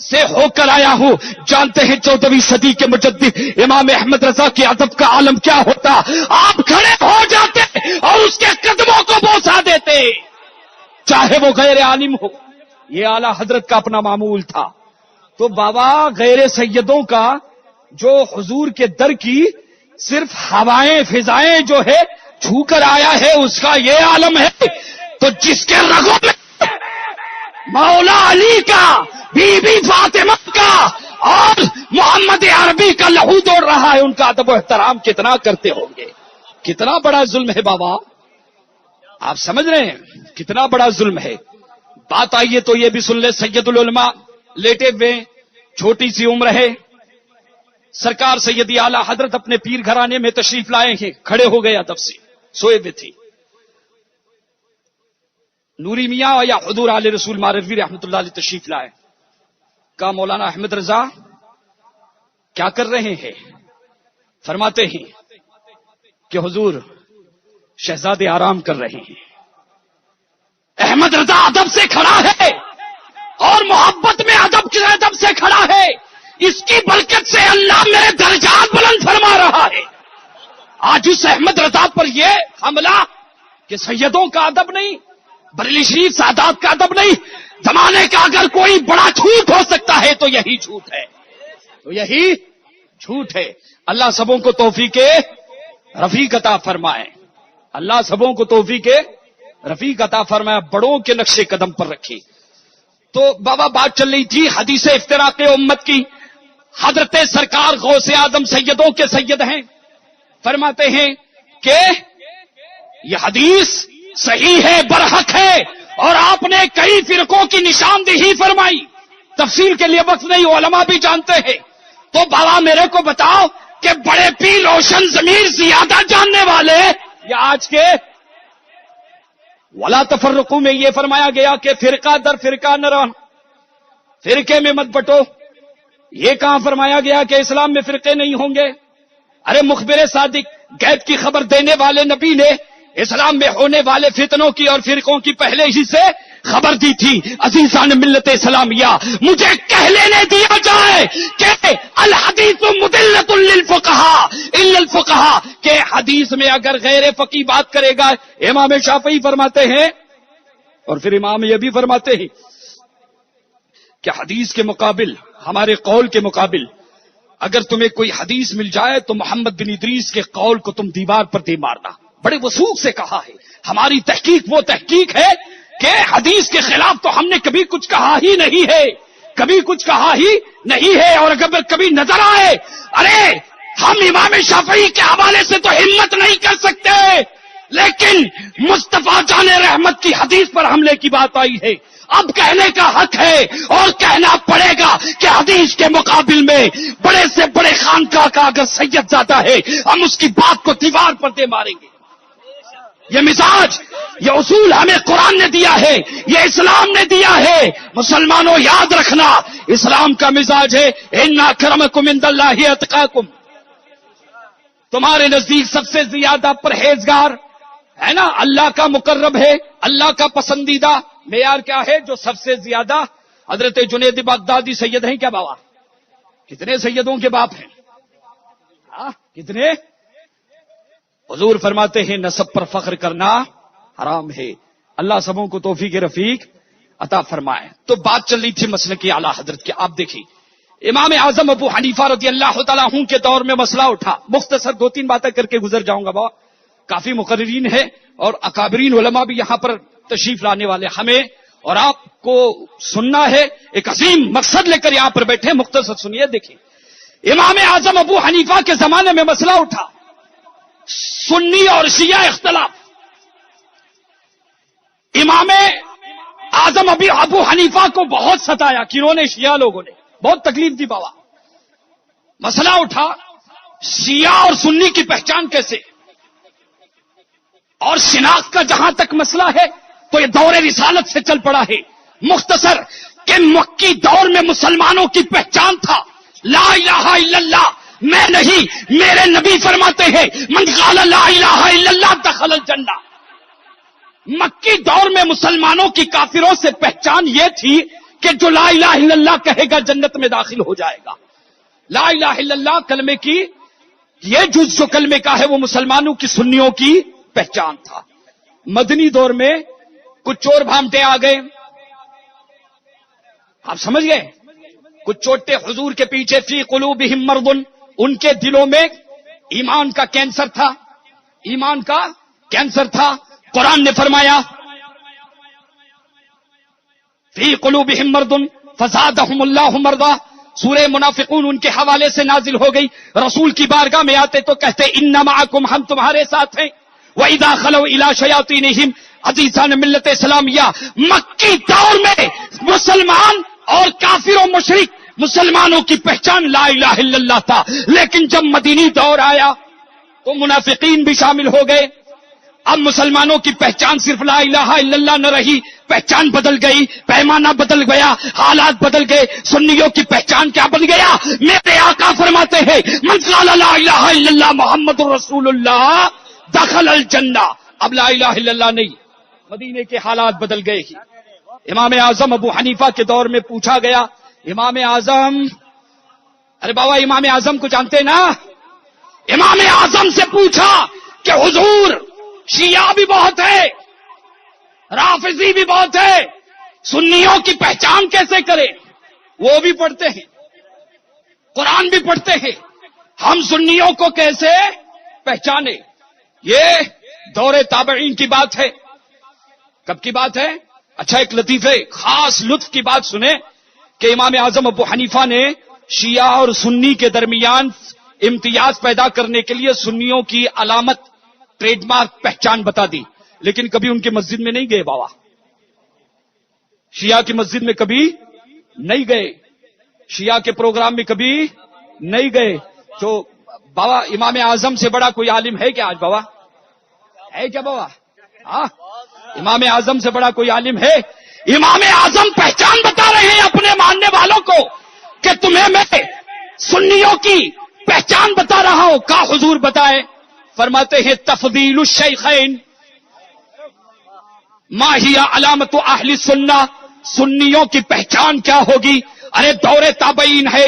سے ہو کر آیا ہوں، جانتے ہیں 14ویں صدی کے مجدد امام احمد رضا کے ادب کا عالم کیا ہوتا؟ آپ کھڑے ہو جاتے اور اس کے قدموں کو بوسا دیتے، چاہے وہ غیر عالم ہو۔ یہ اعلی حضرت کا اپنا معمول تھا۔ تو بابا غیر سیدوں کا جو حضور کے در کی صرف ہوائیں فضائیں جو ہے چھو کر آیا ہے، اس کا یہ عالم ہے، تو جس کے رگوں میں مولا علی کا، بی بی فاطمہ کا اور محمد عربی کا لہو دوڑ رہا ہے، ان کا ادب و احترام کتنا کرتے ہوں گے؟ کتنا بڑا ظلم ہے بابا، آپ سمجھ رہے ہیں کتنا بڑا ظلم ہے؟ بات آئیے تو یہ بھی سن لے، سید العلماء لیٹے ہوئے، چھوٹی سی عمر ہے، سرکار سیدی اعلی حضرت اپنے پیر گھرانے میں تشریف لائے ہیں، کھڑے ہو گئے ادب سے، سوئے ہوئے تھے۔ نوری میاں یا حضور علیہ رسول ماروی رحمۃ اللہ علیہ تشریف لائے، کہا مولانا احمد رضا کیا کر رہے ہیں؟ فرماتے ہیں کہ حضور شہزادے آرام کر رہے ہیں۔ احمد رضا ادب سے کھڑا ہے اور محبت میں ادب سے کھڑا ہے، اس کی برکت سے اللہ میرے درجات بلند فرما رہا ہے۔ آج اس احمد رضا پر یہ حملہ کہ سیدوں کا ادب نہیں، بریلی شریف سادات کا ادب نہیں، زمانے کا اگر کوئی بڑا جھوٹ ہو سکتا ہے تو یہی جھوٹ ہے، تو یہی جھوٹ ہے۔ اللہ سبوں کو توفیق رفیق عطا فرمائے، اللہ سبوں کو توفیق رفیق عطا فرمائے، بڑوں کے نقش قدم پر رکھے۔ تو بابا بات چل رہی تھی حدیث افتراق امت کی، حضرت سرکار غوث اعظم سیدوں کے سید ہیں، فرماتے ہیں کہ یہ حدیث صحیح ہے، برحق ہے، اور آپ نے کئی فرقوں کی نشاندہی فرمائی، تفصیل کے لیے وقت نہیں، علماء بھی جانتے ہیں۔ تو بابا میرے کو بتاؤ کہ بڑے پیر روشن ضمیر زیادہ جاننے والے یا آج کے ولا تفرقوں میں یہ فرمایا گیا کہ فرقہ در فرقہ نہ رہنا، فرقے میں مت بٹو، یہ کہاں فرمایا گیا کہ اسلام میں فرقے نہیں ہوں گے؟ ارے مخبر صادق غیب کی خبر دینے والے نبی نے اسلام میں ہونے والے فتنوں کی اور فرقوں کی پہلے ہی سے خبر دی تھی۔ عزیزان ملت اسلامیہ، مجھے کہہ لینے دیا جائے کہ الحدیث مدلۃ للفقہاء الا الفقہاء، کہ حدیث میں اگر غیر فقی بات کرے گا، امام شافعی فرماتے ہیں اور پھر امام یہ بھی فرماتے ہیں کہ حدیث کے مقابل، ہمارے قول کے مقابل اگر تمہیں کوئی حدیث مل جائے تو محمد بن ادریس کے قول کو تم دیوار پر دے مارنا. بڑے وثوق سے کہا ہے. ہماری تحقیق وہ تحقیق ہے کہ حدیث کے خلاف تو ہم نے کبھی کچھ کہا ہی نہیں ہے, کبھی کچھ کہا ہی نہیں ہے. اور اگر کبھی نظر آئے, ارے ہم امام شافعی کے حوالے سے تو ہمت نہیں کر سکتے, لیکن مصطفیٰ جان رحمت کی حدیث پر حملے کی بات آئی ہے, اب کہنے کا حق ہے اور کہنا پڑے گا کہ حدیث کے مقابل میں بڑے سے بڑے خانقاہ کا اگر سید زیادہ ہے, ہم اس کی بات کو دیوار پر دے ماریں گے. یہ مزاج, یہ اصول ہمیں قرآن نے دیا ہے, یہ اسلام نے دیا ہے. مسلمانوں یاد رکھنا, اسلام کا مزاج ہے ان اکرمکم عند اللہ اتقاکم. تمہارے نزدیک سب سے زیادہ پرہیزگار ہے نا, اللہ کا مقرب ہے, اللہ کا پسندیدہ معیار کیا ہے؟ جو سب سے زیادہ. حضرت جنید بغدادی سید ہیں کیا بابا؟ کتنے سیدوں کے باپ ہیں؟ کتنے؟ حضور فرماتے ہیں نسب پر فخر کرنا حرام ہے. اللہ سبوں کو توفیق رفیق عطا فرمائے. تو بات چل رہی تھی مسلک کی اعلیٰ حضرت کی. آپ دیکھیے امام اعظم ابو حنیفہ رضی اللہ تعالیٰ عنہ کے دور میں مسئلہ اٹھا. مختصر 2-3 باتیں کر کے گزر جاؤں گا بابا. کافی مقررین ہیں اور اکابرین علماء بھی یہاں پر تشریف لانے والے. ہمیں اور آپ کو سننا ہے, ایک عظیم مقصد لے کر یہاں پر بیٹھے. مختصر سنیے. دیکھیں امام اعظم ابو حنیفہ کے زمانے میں مسئلہ اٹھا, سنی اور شیعہ اختلاف. امام اعظم ابو حنیفہ کو بہت ستایا. کنہوں نے؟ شیعہ لوگوں نے. بہت تکلیف دی بابا. مسئلہ اٹھا شیعہ اور سنی کی پہچان کیسے, اور شناخت کا جہاں تک مسئلہ ہے تو یہ دور رسالت سے چل پڑا ہے. مختصر کہ مکی دور میں مسلمانوں کی پہچان تھا لا الہ الا اللہ. میں نہیں, میرے نبی فرماتے ہیں من قال لا الہ الا اللہ دخل الجنہ. مکی دور میں مسلمانوں کی کافروں سے پہچان یہ تھی کہ جو لا الہ الا اللہ کہے گا جنت میں داخل ہو جائے گا. لا الہ الا اللہ کلمے کی یہ جز جو کلمے کا ہے وہ مسلمانوں کی سنیوں کی پہچان تھا. مدنی دور میں کچھ چور بھامٹے آ گئے. آپ سمجھ گئے؟ کچھ چوٹے حضور کے پیچھے فی قلوبہم مرض, ان کے دلوں میں ایمان کا کینسر تھا, ایمان کا کینسر تھا. قرآن نے فرمایا فی قلوبہم مرض فزادہم اللہ مرضا. سورہ منافقون ان کے حوالے سے نازل ہو گئی. رسول کی بارگاہ میں آتے تو کہتے ان معکم, ہم تمہارے ساتھ ہیں. وَإِذَا خَلَوْا إِلَىٰ شَيَاطِينِهِمْ عزیزان ملت اسلامیہ. مکی دور میں مسلمان اور کافر و مشرک مسلمانوں کی پہچان لا الہ الا اللہ تھا, لیکن جب مدینی دور آیا تو منافقین بھی شامل ہو گئے. اب مسلمانوں کی پہچان صرف لا الہ الا اللہ نہ رہی, پہچان بدل گئی, پیمانہ بدل گیا, حالات بدل گئے. سنیوں کی پہچان کیا بن گیا؟ میرے آقا فرماتے ہیں من قال لا الہ الا اللہ محمد رسول اللہ دخل الجنہ. اب لا الہ الا اللہ نہیں, مدینے کے حالات بدل گئے. امام اعظم ابو حنیفہ کے دور میں پوچھا گیا, امام اعظم, ارے بابا امام اعظم کو جانتے نا, امام اعظم سے پوچھا کہ حضور شیعہ بھی بہت ہے, رافضی بھی بہت ہے, سنیوں کی پہچان کیسے کریں؟ وہ بھی پڑھتے ہیں, قرآن بھی پڑھتے ہیں, ہم سنیوں کو کیسے پہچانے؟ یہ دور تابعین کی بات ہے. کب کی بات ہے؟ اچھا ایک لطیفے خاص لطف کی بات سنیں کہ امام اعظم ابو حنیفہ نے شیعہ اور سنی کے درمیان امتیاز پیدا کرنے کے لیے سنیوں کی علامت, ٹریڈ مارک, پہچان بتا دی, لیکن کبھی ان کی مسجد میں نہیں گئے بابا. شیعہ کی مسجد میں کبھی نہیں گئے, شیعہ کے پروگرام میں کبھی نہیں گئے. تو بابا امام اعظم سے بڑا کوئی عالم ہے کیا آج بابا؟ ہے کیا بابا؟ ہاں, امام اعظم سے بڑا کوئی عالم ہے؟ امام اعظم پہچان بتا رہے ہیں اپنے ماننے والوں کو کہ تمہیں میں سنیوں کی پہچان بتا رہا ہوں. کا حضور بتائے؟ فرماتے ہیں تفضیل الشیخین ما ہی علامت اہل سنہ. سنیوں کی پہچان کیا ہوگی؟ ارے دور تابعین ہے,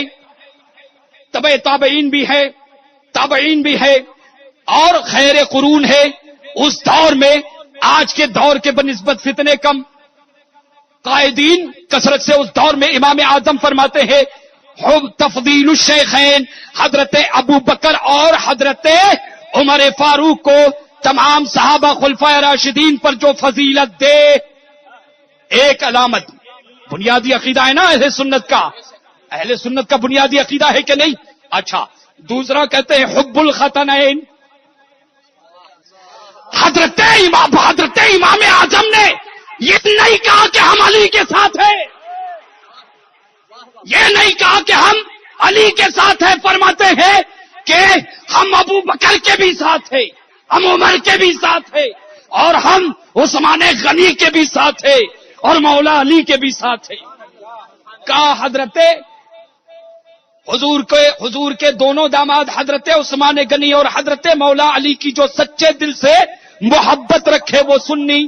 تبع تابعین بھی ہے, تابعین بھی ہے, اور خیر قرون ہے. اس دور میں آج کے دور کے بنسبت فتنے کم, قائدین کثرت سے. اس دور میں امام اعظم فرماتے ہیں تفضیل الشیخین، حضرت ابو بکر اور حضرت عمر فاروق کو تمام صحابہ خلفائے راشدین پر جو فضیلت دے. ایک علامت بنیادی عقیدہ ہے نا اہل سنت کا. اہل سنت کا بنیادی عقیدہ ہے کہ نہیں؟ اچھا. دوسرا کہتے ہیں حب الختنین. حضرت امام اعظم نے یہ نہیں کہا کہ ہم علی کے ساتھ ہیں، یہ نہیں کہا کہ ہم علی کے ساتھ ہیں، فرماتے ہیں کہ ہم ابو بکر کے بھی ساتھ ہیں، ہم عمر کے بھی ساتھ ہیں، اور ہم عثمان غنی کے بھی ساتھ ہیں، اور مولا علی کے بھی ساتھ ہیں. کہا حضور کے دونوں داماد حضرت عثمان غنی اور حضرت مولا علی کی جو سچے دل سے محبت رکھے وہ سنی.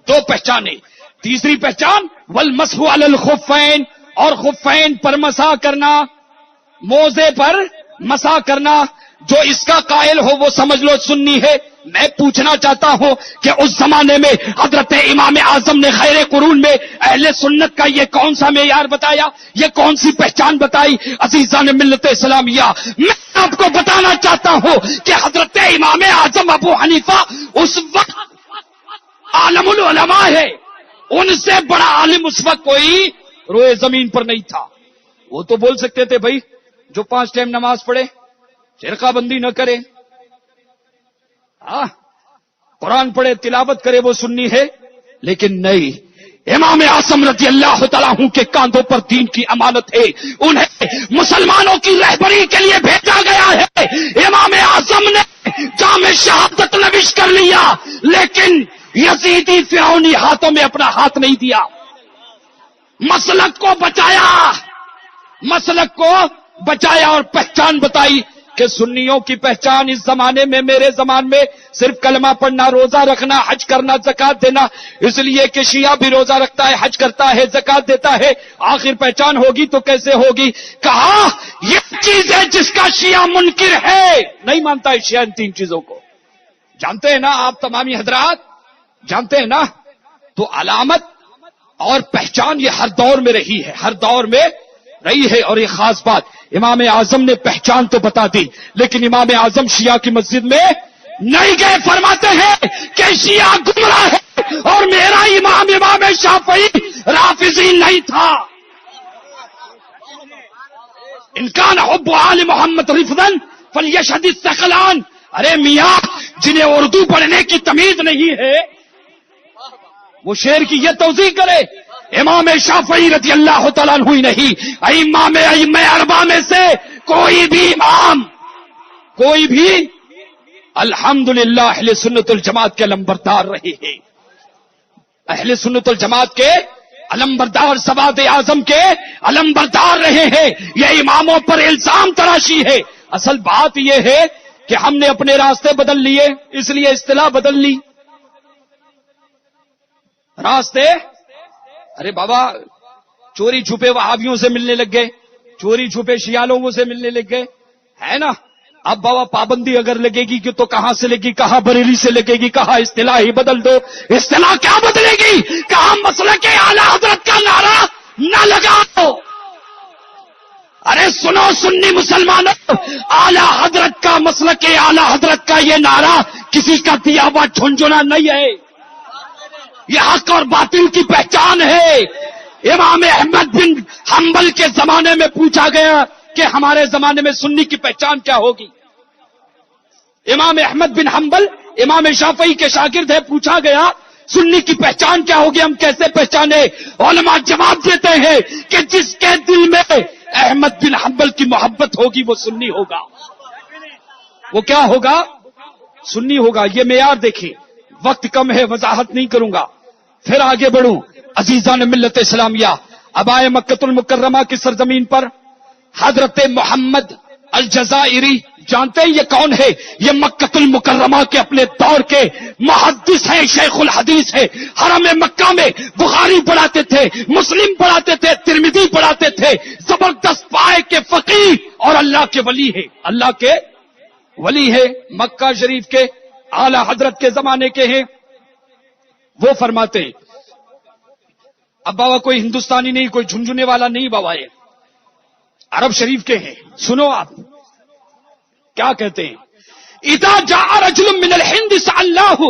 دو پہچانیں. تیسری پہچان والمسح علی الخفین، اور خفین پر مسح کرنا، موزے پر مسح کرنا. جو اس کا قائل ہو وہ سمجھ لو سنی ہے. میں پوچھنا چاہتا ہوں کہ اس زمانے میں حضرت امام اعظم نے خیر قرون میں اہل سنت کا یہ کون سا معیار بتایا، یہ کون سی پہچان بتائی؟ عزیزان ملت اسلامیہ، میں آپ کو بتانا چاہتا ہوں کہ حضرت امام اعظم ابو حنیفہ اس وقت عالم العلماء ہے، ان سے بڑا عالم اس وقت کوئی روئے زمین پر نہیں تھا. وہ تو بول سکتے تھے بھائی جو 5 ٹائم نماز پڑھے، فرقہ بندی نہ کرے، قرآن پڑھے، تلاوت کرے، وہ سنی ہے. لیکن نہیں، امام اعظم رضی اللہ تعالیٰ عنہ کے کاندھوں پر دین کی امانت ہے، انہیں مسلمانوں کی رہبری کے لیے بھیجا گیا ہے. امام اعظم نے جام شہادت نوش کر لیا، لیکن یزیدی فرعونی ہاتھوں میں اپنا ہاتھ نہیں دیا. مسلک کو بچایا اور پہچان بتائی کہ سنیوں کی پہچان اس زمانے میں، میرے زمان میں، صرف کلمہ پڑھنا، روزہ رکھنا، حج کرنا، زکات دینا. اس لیے کہ شیعہ بھی روزہ رکھتا ہے، حج کرتا ہے، زکات دیتا ہے. آخر پہچان ہوگی تو کیسے ہوگی؟ کہا یہ چیز ہے جس کا شیعہ منکر ہے، نہیں مانتا ہے شیعہ ان 3 چیزوں کو. جانتے ہیں نا آپ تمامی حضرات، جانتے ہیں نا؟ تو علامت اور پہچان یہ ہر دور میں رہی ہے، ہر دور میں رہی ہے. اور یہ خاص بات، امام اعظم نے پہچان تو بتا دی، لیکن امام اعظم شیعہ کی مسجد میں نہیں گئے. فرماتے ہیں کہ شیعہ گمراہ ہے اور میرا امام شافعی رافضی نہیں تھا. انکان حب آل محمد رفضاً فلیشہد الثقلان. ارے میاں، جنہیں اردو پڑھنے کی تمیز نہیں ہے وہ شعر کی یہ توضیح کرے. امام شافعی رضی اللہ تعالیٰ عنہ ہی نہیں، امام اربعہ میں سے کوئی بھی الحمدللہ اہل سنت الجماعت کے علمبردار رہے ہیں. اہل سنت الجماعت کے علمبردار، سواد اعظم کے علمبردار رہے ہیں. یہ اماموں پر الزام تراشی ہے. اصل بات یہ ہے کہ ہم نے اپنے راستے بدل لیے، اس لیے اصطلاح بدل لی. راستے، ارے بابا چوری چھپے وہابیوں سے ملنے لگ گئے، چوری چھپے شیعہ لوگوں سے ملنے لگ گئے، ہے نا؟ اب بابا پابندی اگر لگے گی کہ تو کہاں سے لگے گی؟ کہاں بریلی سے لگے گی؟ کہاں اصطلاح ہی بدل دو. اصطلاح کیا بدلے گی؟ کہاں مسلک اعلی حضرت کا نعرہ نہ لگاؤ. ارے سنو سنی مسلمانوں، اعلی حضرت کا مسلک اعلی حضرت کا یہ نعرہ کسی کا دیا ہوا جھنجھنا نہیں ہے، یہ حق اور باطل کی پہچان ہے. امام احمد بن حنبل کے زمانے میں پوچھا گیا کہ ہمارے زمانے میں سنی کی پہچان کیا ہوگی. امام احمد بن حنبل امام شافعی کے شاگرد ہے، پوچھا گیا سنی کی پہچان کیا ہوگی، ہم کیسے پہچانے؟ علماء جواب دیتے ہیں کہ جس کے دل میں احمد بن حنبل کی محبت ہوگی وہ سنی ہوگا. وہ کیا ہوگا؟ سنی ہوگا. یہ معیار دیکھیں، وقت کم ہے، وضاحت نہیں کروں گا، پھر آگے بڑھوں. عزیزان ملت اسلامیہ، اب آئے مکۃ المکرمہ کی سرزمین پر. حضرت محمد الجزائری، جانتے ہیں یہ کون ہے؟ یہ مکۃ المکرمہ کے اپنے دور کے محدث ہیں، شیخ الحدیث ہے. حرم مکہ میں بخاری پڑھاتے تھے، مسلم پڑھاتے تھے، ترمذی پڑھاتے تھے. زبردست پائے کے فقیہ اور اللہ کے ولی ہے، اللہ کے ولی ہے، مکہ شریف کے اعلی حضرت کے زمانے کے ہیں. وہ فرماتے ہیں، اب بابا کوئی ہندوستانی نہیں، کوئی جھنجھنے والا نہیں بابا، یہ عرب شریف کے ہیں. سنو آپ کیا کہتے ہیں. اذا جاء رجل من الہند سألناه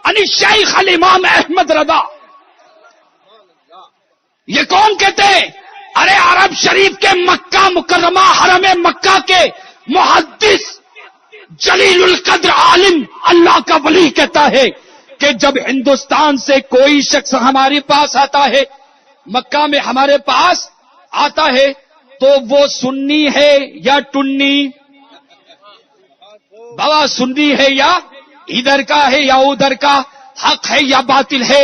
عن الشیخ الامام احمد رضا. یہ کون کہتے ہیں؟ ارے عرب شریف کے مکہ مکرمہ حرم مکہ کے محدث جلیل القدر عالم اللہ کا ولی کہتا ہے کہ جب ہندوستان سے کوئی شخص ہمارے پاس آتا ہے، مکہ میں ہمارے پاس آتا ہے، تو وہ سنی ہے یا ٹنی؟ بابا سنی ہے یا ادھر کا ہے یا ادھر کا، حق ہے یا باطل ہے،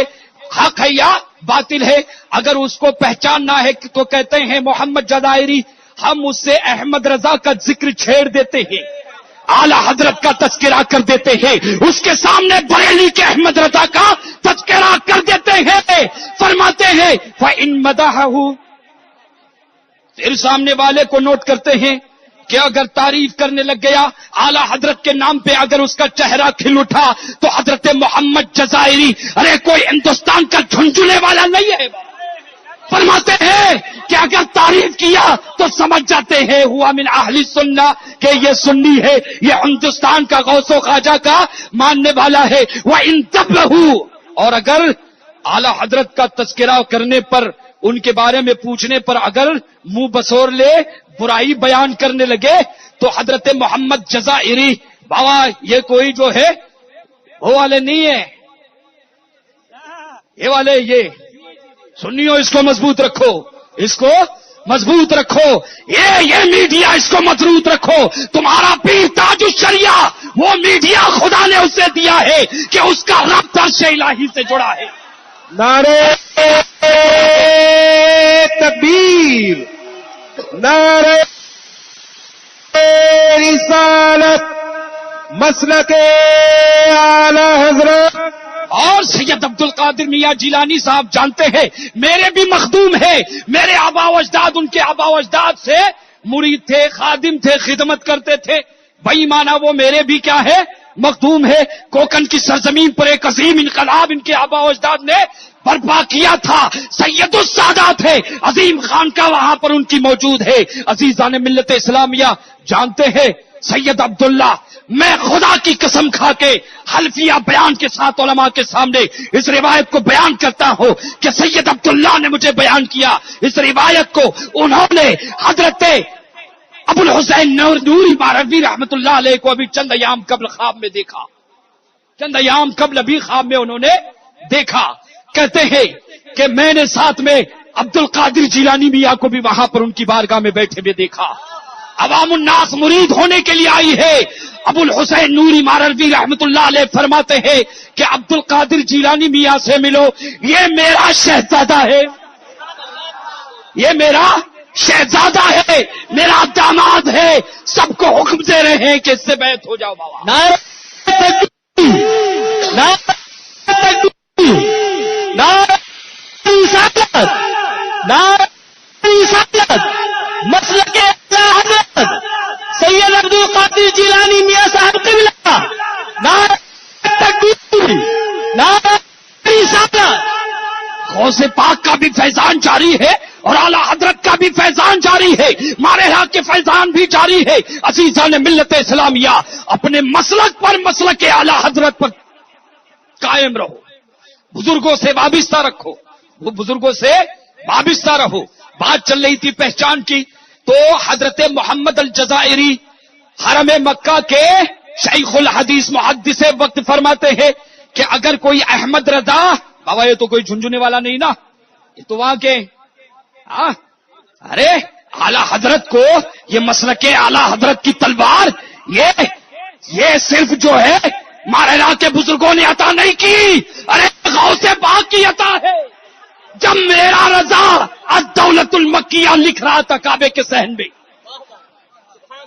حق ہے یا باطل ہے. اگر اس کو پہچاننا ہے تو کہتے ہیں محمد جزائری، ہم اس سے احمد رضا کا ذکر چھیڑ دیتے ہیں، اعلی حضرت کا تذکرہ کر دیتے ہیں، اس کے سامنے بریلی کے احمد رضا کا تذکرہ کر دیتے ہیں. فرماتے ہیں فَإِن مَدَحَهُ، پھر سامنے والے کو نوٹ کرتے ہیں کہ اگر تعریف کرنے لگ گیا اعلی حضرت کے نام پہ، اگر اس کا چہرہ کھل اٹھا تو حضرت محمد جزائری ارے کوئی ہندوستان کا جھنجھنے والا نہیں ہے. فرماتے ہیں کہ اگر تعریف کیا تو سمجھ جاتے ہیں ہوا من اہل سنہ، کہ یہ سنی ہے، یہ ہندوستان کا غوث و خواجہ کا ماننے والا ہے. وَإِن تَبْلَهُ، اور اگر اعلی حضرت کا تذکرہ کرنے پر، ان کے بارے میں پوچھنے پر اگر منہ بسور لے، برائی بیان کرنے لگے، تو حضرت محمد جزائری بابا یہ کوئی جو ہے وہ والے نہیں ہے، یہ والے یہ سنیو، اس کو مضبوط رکھو، اس کو مضبوط رکھو، یہ میڈیا اس کو مضبوط رکھو. تمہارا پیر تاج الشریعہ وہ میڈیا خدا نے اسے دیا ہے کہ اس کا ربط عرش الہی سے جڑا ہے. نعرے تکبیر، نعرے رسالت، مسلک اعلی حضرت. اور سید عبد القادر میاں جیلانی صاحب جانتے ہیں میرے بھی مخدوم ہے، میرے آبا و اجداد ان کے آبا و اجداد سے مرید تھے، خادم تھے، خدمت کرتے تھے. بھائی مانا وہ میرے بھی کیا ہے، مخدوم ہے. کوکن کی سرزمین پر ایک عظیم انقلاب ان کے آبا و اجداد نے برپا کیا تھا. سید السادات ہے، عظیم خانقاہ وہاں پر ان کی موجود ہے. عزیزان ملت اسلامیہ جانتے ہیں سید عبداللہ، میں خدا کی قسم کھا کے حلفیہ بیان کے ساتھ علماء کے سامنے اس روایت کو بیان کرتا ہوں کہ سید عبداللہ نے مجھے بیان کیا. اس روایت کو انہوں نے حضرت ابو الحسین نوری ماروی رحمت اللہ علیہ کو ابھی چند ایام قبل خواب میں دیکھا، چند ایام قبل ابھی خواب میں انہوں نے دیکھا. کہتے ہیں کہ میں نے ساتھ میں عبد القادر جیلانی میاں کو بھی وہاں پر ان کی بارگاہ میں بیٹھے ہوئے دیکھا. عوام الناس مرید ہونے کے لیے آئی ہے. ابو الحسین نوری ماروی رحمت اللہ علیہ فرماتے ہیں کہ عبد القادر جیلانی میاں سے ملو، یہ میرا شہزادہ ہے، یہ میرا شہزادہ ہے، میرا داماد ہے. سب کو حکم دے رہے ہیں کہ اس سے بیعت ہو جاؤ. بابا نعرہ تکبیر، نعرہ تکبیر، نعرہ رسالت، نعرہ رسالت، مسلک اعلی حضرت سید عبد القادر جیلانی میاں صاحب قبلہ. نعرہ تکبیر، نعرہ رسالت. غوث پاک کا بھی فیضان جاری ہے اور اعلی حضرت کا بھی فیضان جاری ہے، مارحا کے فیضان بھی جاری ہے. عزیزان ملت اسلامیہ اپنے مسلک پر، مسلک اعلی حضرت پر قائم رہو، بزرگوں سے وابستہ رکھو، وہ بزرگوں سے وابستہ رہو. بات چل رہی تھی پہچان کی، تو حضرت محمد الجزائری حرم مکہ کے شیخ الحدیث محدث وقت فرماتے ہیں کہ اگر کوئی احمد رضا، بابا یہ تو کوئی جھنجھنے والا نہیں نا، یہ تو وہاں کے ارے اعلی حضرت کو یہ مسلک اعلی حضرت کی تلوار یہ صرف جو ہے مارحا کے بزرگوں نے عطا نہیں کی، ارے غوث پاک کی عطا ہے. جب میرا رضا الدولت المکیہ لکھ رہا تھا کعبے کے صحن میں،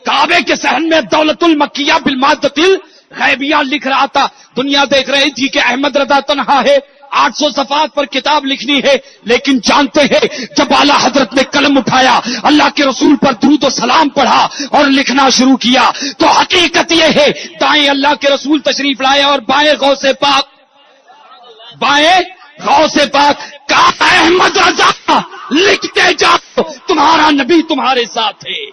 کعبے کے صحن میں دولت المکیہ بالمادۃ الغیبیہ لکھ رہا تھا، دنیا دیکھ رہی تھی کہ احمد رضا تنہا ہے، 800 صفحات پر کتاب لکھنی ہے. لیکن جانتے ہیں جب اعلی حضرت نے قلم اٹھایا، اللہ کے رسول پر درود و سلام پڑھا اور لکھنا شروع کیا، تو حقیقت یہ ہے دائیں اللہ کے رسول تشریف لائے اور بائیں غوث پاک، بائیں غوث پاک. کہا احمد رضا لکھتے جاؤ، تمہارا نبی تمہارے ساتھ ہے،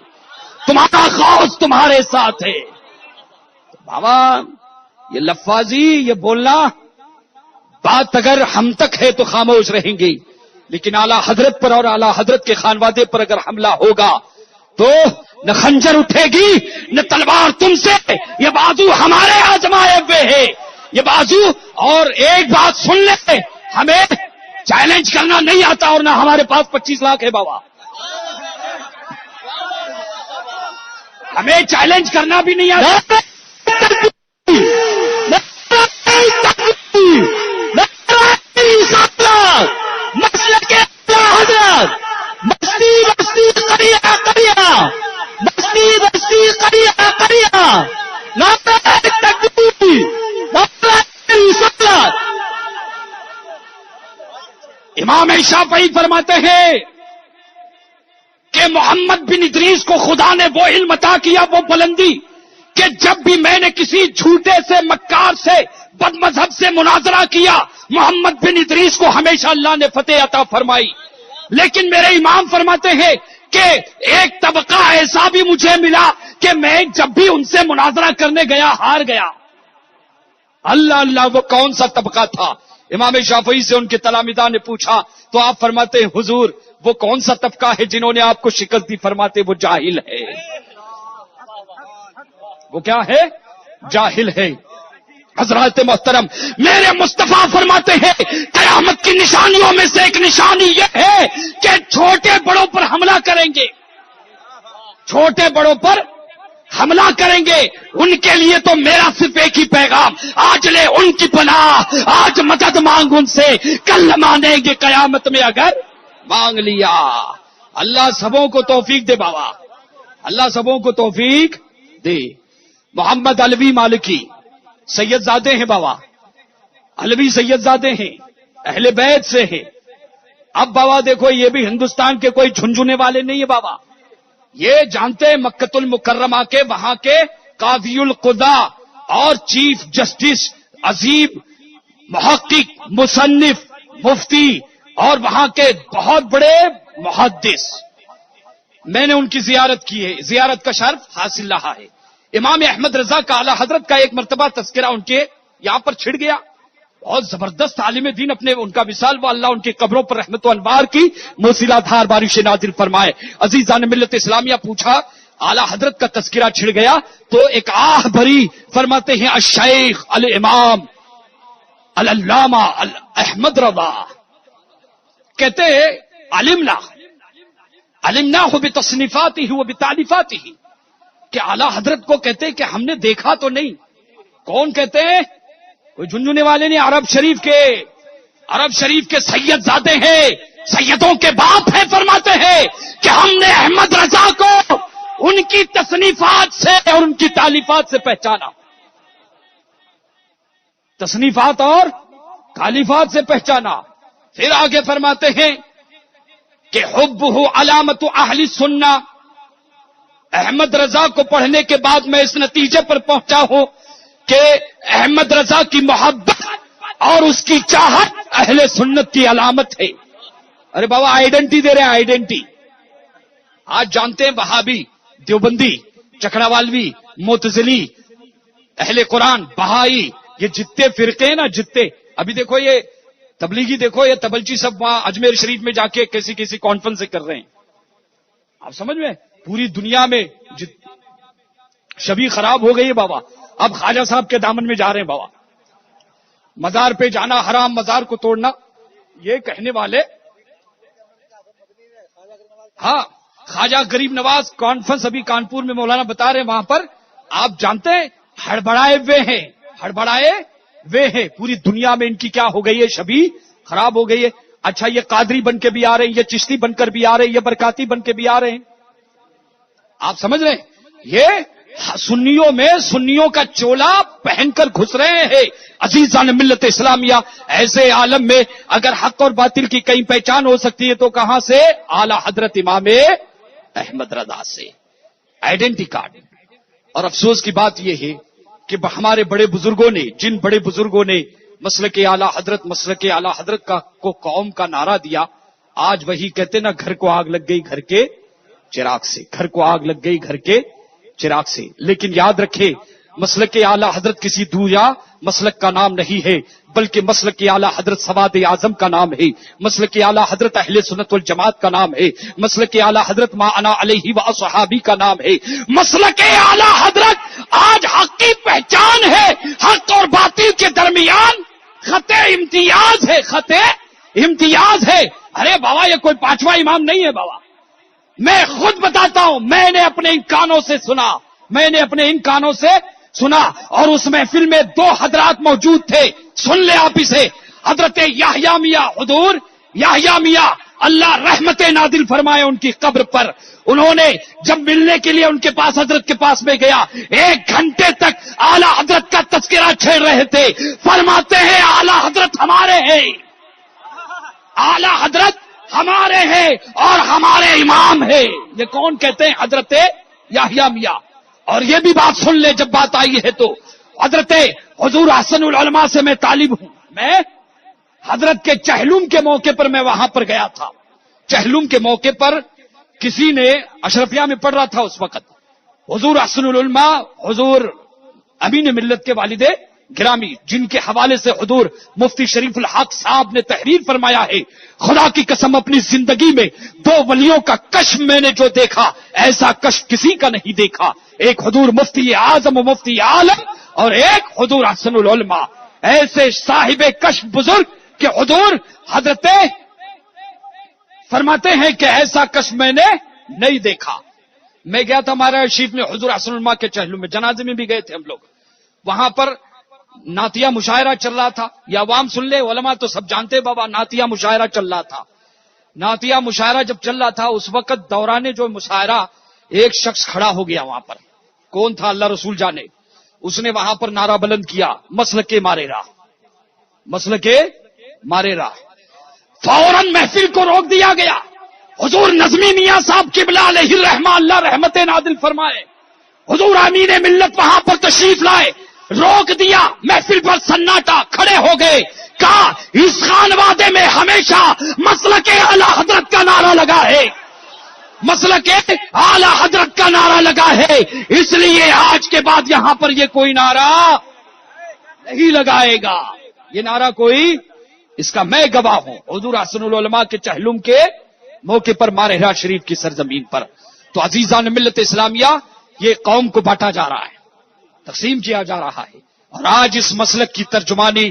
تمہارا غوث تمہارے ساتھ ہے. بابا یہ لفاظی، یہ بولنا، بات اگر ہم تک ہے تو خاموش رہیں گے، لیکن اعلی حضرت پر اور اعلی حضرت کے خانوادے پر اگر حملہ ہوگا تو نہ خنجر اٹھے گی نہ تلوار تم سے، یہ بازو ہمارے آزمائے ہوئے ہے، یہ بازو. اور ایک بات سن لے، ہمیں چیلنج کرنا نہیں آتا اور نہ ہمارے پاس 25 لاکھ ہے بابا. ہمیں چیلنج کرنا بھی نہیں آتا. بستی بستی کریا کریا، بستی بستی کریا کریا، نعرہ تکبیر، نعرہ رسالت. امام شافعی فرماتے ہیں کہ محمد بن ادریس کو خدا نے وہ علم عطا کیا، وہ بلندی، کہ جب بھی میں نے کسی جھوٹے سے، مکار سے، بد مذہب سے مناظرہ کیا، محمد بن ادریس کو ہمیشہ اللہ نے فتح عطا فرمائی. لیکن میرے امام فرماتے ہیں کہ ایک طبقہ ایسا بھی مجھے ملا کہ میں جب بھی ان سے مناظرہ کرنے گیا ہار گیا. اللہ اللہ، وہ کون سا طبقہ تھا؟ امام شافعی سے ان کے تلامذہ نے پوچھا تو آپ فرماتے ہیں حضور وہ کون سا طبقہ ہے جنہوں نے آپ کو شکست دی؟ فرماتے وہ جاہل ہے. وہ کیا ہے؟ جاہل ہے. حضرات محترم، میرے مصطفیٰ فرماتے ہیں قیامت کی نشانیوں میں سے ایک نشانی یہ ہے کہ چھوٹے بڑوں پر حملہ کریں گے، چھوٹے بڑوں پر حملہ کریں گے. ان کے لیے تو میرا صرف ایک ہی پیغام، آج لے ان کی پناہ، آج مدد مانگ ان سے، کل مانیں گے قیامت میں اگر مانگ لیا. اللہ سبوں کو توفیق دے بابا، اللہ سبوں کو توفیق دے. محمد علوی مالکی سید زادے ہیں بابا، علوی سید زادے ہیں، اہل بیت سے ہیں. اب بابا دیکھو یہ بھی ہندوستان کے کوئی جھنجھنے والے نہیں ہے بابا، یہ جانتے ہیں مکۃ المکرمہ کے وہاں کے قاضی القضاء اور چیف جسٹس، عظیم محقق، مصنف، مفتی اور وہاں کے بہت بڑے محدث. میں نے ان کی زیارت کی ہے، زیارت کا شرف حاصل رہا ہے. امام احمد رضا کا اعلی حضرت کا ایک مرتبہ تذکرہ ان کے یہاں پر چھڑ گیا. بہت زبردست عالم دین، اپنے ان کا مثال وہ اللہ ان کی قبروں پر رحمت و انوار کی موسلا دھار بارش نازل فرمائے. عزیزان ملت اسلامیہ، پوچھا اعلی حضرت کا تذکرہ چھڑ گیا تو ایک آہ بھری فرماتے ہیں الشیخ الامام العلامہ احمد رضا، کہتے ہیں علمنا بتصنیفاتہ و بتالیفاتہ، کہ اعلی حضرت کو کہتے ہیں کہ ہم نے دیکھا تو نہیں. کون کہتے ہیں؟ کوئی جھنجھنے والے نہیں، عرب شریف کے سید زادے ہیں، سیدوں کے باپ ہیں. فرماتے ہیں کہ ہم نے احمد رضا کو ان کی تصنیفات سے اور ان کی تالیفات سے پہچانا، تصنیفات اور تالیفات سے پہچانا. پھر آگے فرماتے ہیں کہ حبہ علامت اہل سنہ. احمد رضا کو پڑھنے کے بعد میں اس نتیجے پر پہنچا ہوں کہ احمد رضا کی محبت اور اس کی چاہت اہل سنت کی علامت ہے. ارے بابا آئیڈینٹی دے رہے ہیں، آئیڈینٹی. آج جانتے ہیں وہابی، دیوبندی، چکڑاوالوی، معتزلی، اہل قرآن، بہائی، یہ جتنے فرقے ہیں نا، جتنے، ابھی دیکھو یہ تبلیغی، دیکھو یہ تبلچی سب وہاں اجمیر شریف میں جا کے کسی کانفرنس سے کر رہے ہیں. آپ سمجھ میں پوری دنیا میں شبیہ خراب ہو گئی ہے بابا. اب خواجہ صاحب کے دامن میں جا رہے ہیں بابا. مزار پہ جانا حرام، مزار کو توڑنا، یہ کہنے والے. ہاں، خواجہ غریب نواز کانفرنس ابھی کانپور میں مولانا بتا رہے ہیں، وہاں پر آپ جانتے ہیں ہڑبڑائے ہوئے ہیں. پوری دنیا میں ان کی کیا ہو گئی ہے؟ شبیہ خراب ہو گئی ہے. اچھا یہ قادری بن کے بھی آ رہے ہیں، یہ چشتی بن کر بھی آ رہے ہیں، یہ برکاتی بن کے بھی آ رہے ہیں. آپ سمجھ رہے ہیں؟ یہ سنیوں میں سنیوں کا چولا پہن کر گھس رہے ہیں. عزیزان ملت اسلامیہ، ایسے عالم میں اگر حق اور باطل کی کہیں پہچان ہو سکتی ہے تو کہاں سے؟ اعلی حضرت امام احمد رضا سے. Identity card. اور افسوس کی بات یہ ہے کہ ہمارے بڑے بزرگوں نے، جن بڑے بزرگوں نے مسلک اعلی حضرت کا کو قوم کا نعرہ دیا، آج وہی کہتے نا، گھر کو آگ لگ گئی گھر کے چراغ سے، گھر کو آگ لگ گئی گھر کے چراغ سے. لیکن یاد رکھے، مسلک اعلی حضرت کسی دوریا مسلک کا نام نہیں ہے، بلکہ مسلک اعلی حضرت سواد اعظم کا نام ہے، مسلک اعلی حضرت اہل سنت والجماعت کا نام ہے، مسلک اعلی حضرت ما انا علیہ و اصحابی کا نام ہے. مسلک اعلی حضرت آج حق کی پہچان ہے. حق اور باطل کے درمیان خط امتیاز ہے، خط امتیاز ہے. ارے بابا یہ کوئی پانچواں امام نہیں ہے بابا، میں خود بتاتا ہوں، میں نے اپنے ان کانوں سے سنا، میں نے اپنے ان کانوں سے سنا. اور اس محفل میں 2 حضرات موجود تھے، سن لے آپ اسے. حضرت یحییٰ میاں، حضور یحییٰ میاں اللہ رحمت نازل فرمائے ان کی قبر پر. انہوں نے جب ملنے کے لیے ان کے پاس، حضرت کے پاس میں گیا، 1 گھنٹے تک اعلی حضرت کا تذکرہ چھیڑ رہے تھے. فرماتے ہیں اعلی حضرت ہمارے ہیں، اعلی حضرت ہمارے ہیں اور ہمارے امام ہے. یہ کون کہتے ہیں؟ حضرت یحییٰ میاں. اور یہ بھی بات سن لے، جب بات آئی ہے تو حضرت حضور احسن العلماء سے میں طالب ہوں. میں حضرت کے چہلم کے موقع پر میں وہاں پر گیا تھا. چہلم کے موقع پر کسی نے، اشرفیہ میں پڑھ رہا تھا اس وقت، حضور احسن العلماء حضور امین ملت کے والد گرامی، جن کے حوالے سے حضور مفتی شریف الحق صاحب نے تحریر فرمایا ہے، خدا کی قسم اپنی زندگی میں 2 ولیوں کا کشف میں نے جو دیکھا، ایسا کشف کسی کا نہیں دیکھا. ایک حضور مفتی اعظم و مفتی عالم، اور ایک حضور احسن العلماء. ایسے صاحب کشف بزرگ کہ حضور حضرت فرماتے ہیں کہ ایسا کشف میں نے نہیں دیکھا. میں گیا تھا مہاراج شریف میں حضور احسن العلماء کے چہلم میں، جنازے میں بھی گئے تھے ہم لوگ. وہاں پر نعتیہ مشاعرہ چل رہا تھا. یہ عوام سن لے، علماء تو سب جانتے بابا، نعتیہ مشاعرہ چل رہا تھا. نعتیہ مشاعرہ جب چل رہا تھا، اس وقت دوران جو مشاعرہ ایک شخص کھڑا ہو گیا وہاں پر. کون تھا اللہ رسول جانے. اس نے وہاں پر نعرہ بلند کیا، مسلک مارے راہ، مسلک مارے راہ. فوراً محفل کو روک دیا گیا. حضور نظمی میاں صاحب قبلہ علیہ الرحمہ اللہ رحمت نازل فرمائے، حضور امین ملت وہاں پر تشریف لائے، روک دیا. محفل پر سناٹا، کھڑے ہو گئے. کہا اس خان وادے میں ہمیشہ مسلک اعلی حضرت کا نعرہ لگا ہے، مسلک اعلی حضرت کا نعرہ لگا ہے، اس لیے آج کے بعد یہاں پر یہ کوئی نعرہ نہیں لگائے گا. یہ نعرہ کوئی، اس کا میں گواہ ہوں. حضور احسن العلماء کے چہلم کے موقع پر مارہرہ شریف کی سرزمین پر. تو عزیزان ملت اسلامیہ، یہ قوم کو بانٹا جا رہا ہے، تقسیم کیا جا رہا ہے. اور آج اس مسلک کی ترجمانی،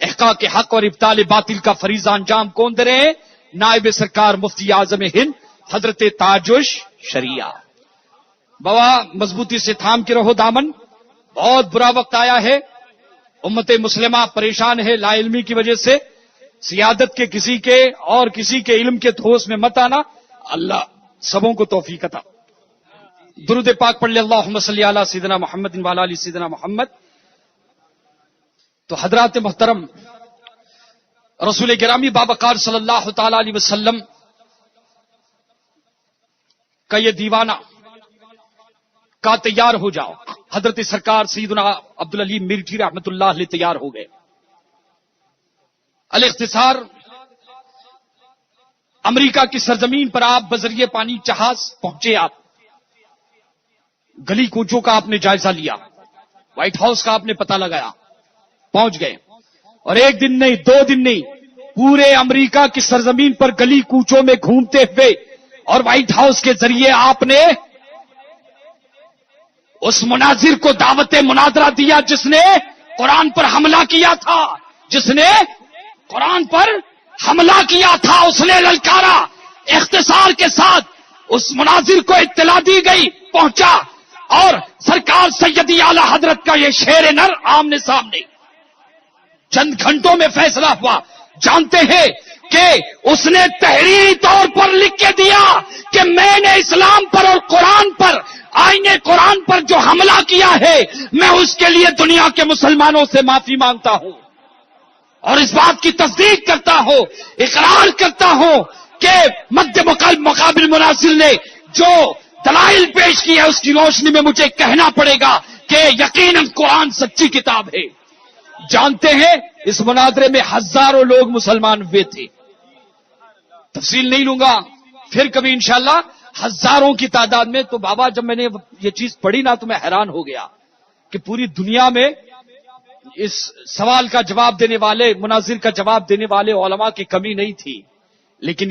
احقاق حق اور ابطال باطل کا فریضہ انجام کون دے رہے ہیں؟ نائب سرکار مفتی اعظم ہند حضرت تاج الشریعہ. بابا مضبوطی سے تھام کے رہو دامن. بہت برا وقت آیا ہے، امت مسلمہ پریشان ہے لا علمی کی وجہ سے. سیادت کے کسی کے اور کسی کے علم کے دھوس میں مت آنا. اللہ سبوں کو توفیق عطا. درود پاک پڑھ لے، اللہم صلی علی سیدنا محمد و علی آل سیدنا محمد. تو حضرات محترم، رسول گرامی بابقار صلی اللہ تعالی علیہ وسلم کا یہ دیوانہ کا تیار ہو جاؤ. حضرت سرکار سیدنا عبدالعلیم مرٹھی رحمت اللہ علیہ تیار ہو گئے. الاختصار، امریکہ کی سرزمین پر آپ بذریعہ پانی جہاز پہنچے. آپ گلی کوچوں کا آپ نے جائزہ لیا، وائٹ ہاؤس کا آپ نے پتہ لگایا، پہنچ گئے. اور 1 دن نہیں، 2 دن نہیں، پورے امریکہ کی سرزمین پر گلی کوچوں میں گھومتے ہوئے اور وائٹ ہاؤس کے ذریعے آپ نے اس مناظر کو دعوت مناظرہ دیا جس نے قرآن پر حملہ کیا تھا، جس نے قرآن پر حملہ کیا تھا. اس نے للکارا. اختصار کے ساتھ اس مناظر کو اطلاع دی گئی، پہنچا، اور سرکار سیدی اعلی حضرت کا یہ شیر نر آمنے سامنے. چند گھنٹوں میں فیصلہ ہوا. جانتے ہیں کہ اس نے تحریری طور پر لکھ کے دیا کہ میں نے اسلام پر اور قرآن پر، آئین قرآن پر جو حملہ کیا ہے، میں اس کے لیے دنیا کے مسلمانوں سے معافی مانگتا ہوں، اور اس بات کی تصدیق کرتا ہوں، اقرار کرتا ہوں کہ مد مقابل مناظر نے جو دلائل پیش کی ہے اس کی روشنی میں مجھے کہنا پڑے گا کہ یقیناً قرآن سچی کتاب ہے. جانتے ہیں اس مناظرے میں ہزاروں لوگ مسلمان ہوئے تھے. تفصیل نہیں لوں گا، پھر کبھی انشاءاللہ ہزاروں کی تعداد میں. تو بابا جب میں نے یہ چیز پڑھی نا تو میں حیران ہو گیا کہ پوری دنیا میں اس سوال کا جواب دینے والے، مناظر کا جواب دینے والے علماء کی کمی نہیں تھی. لیکن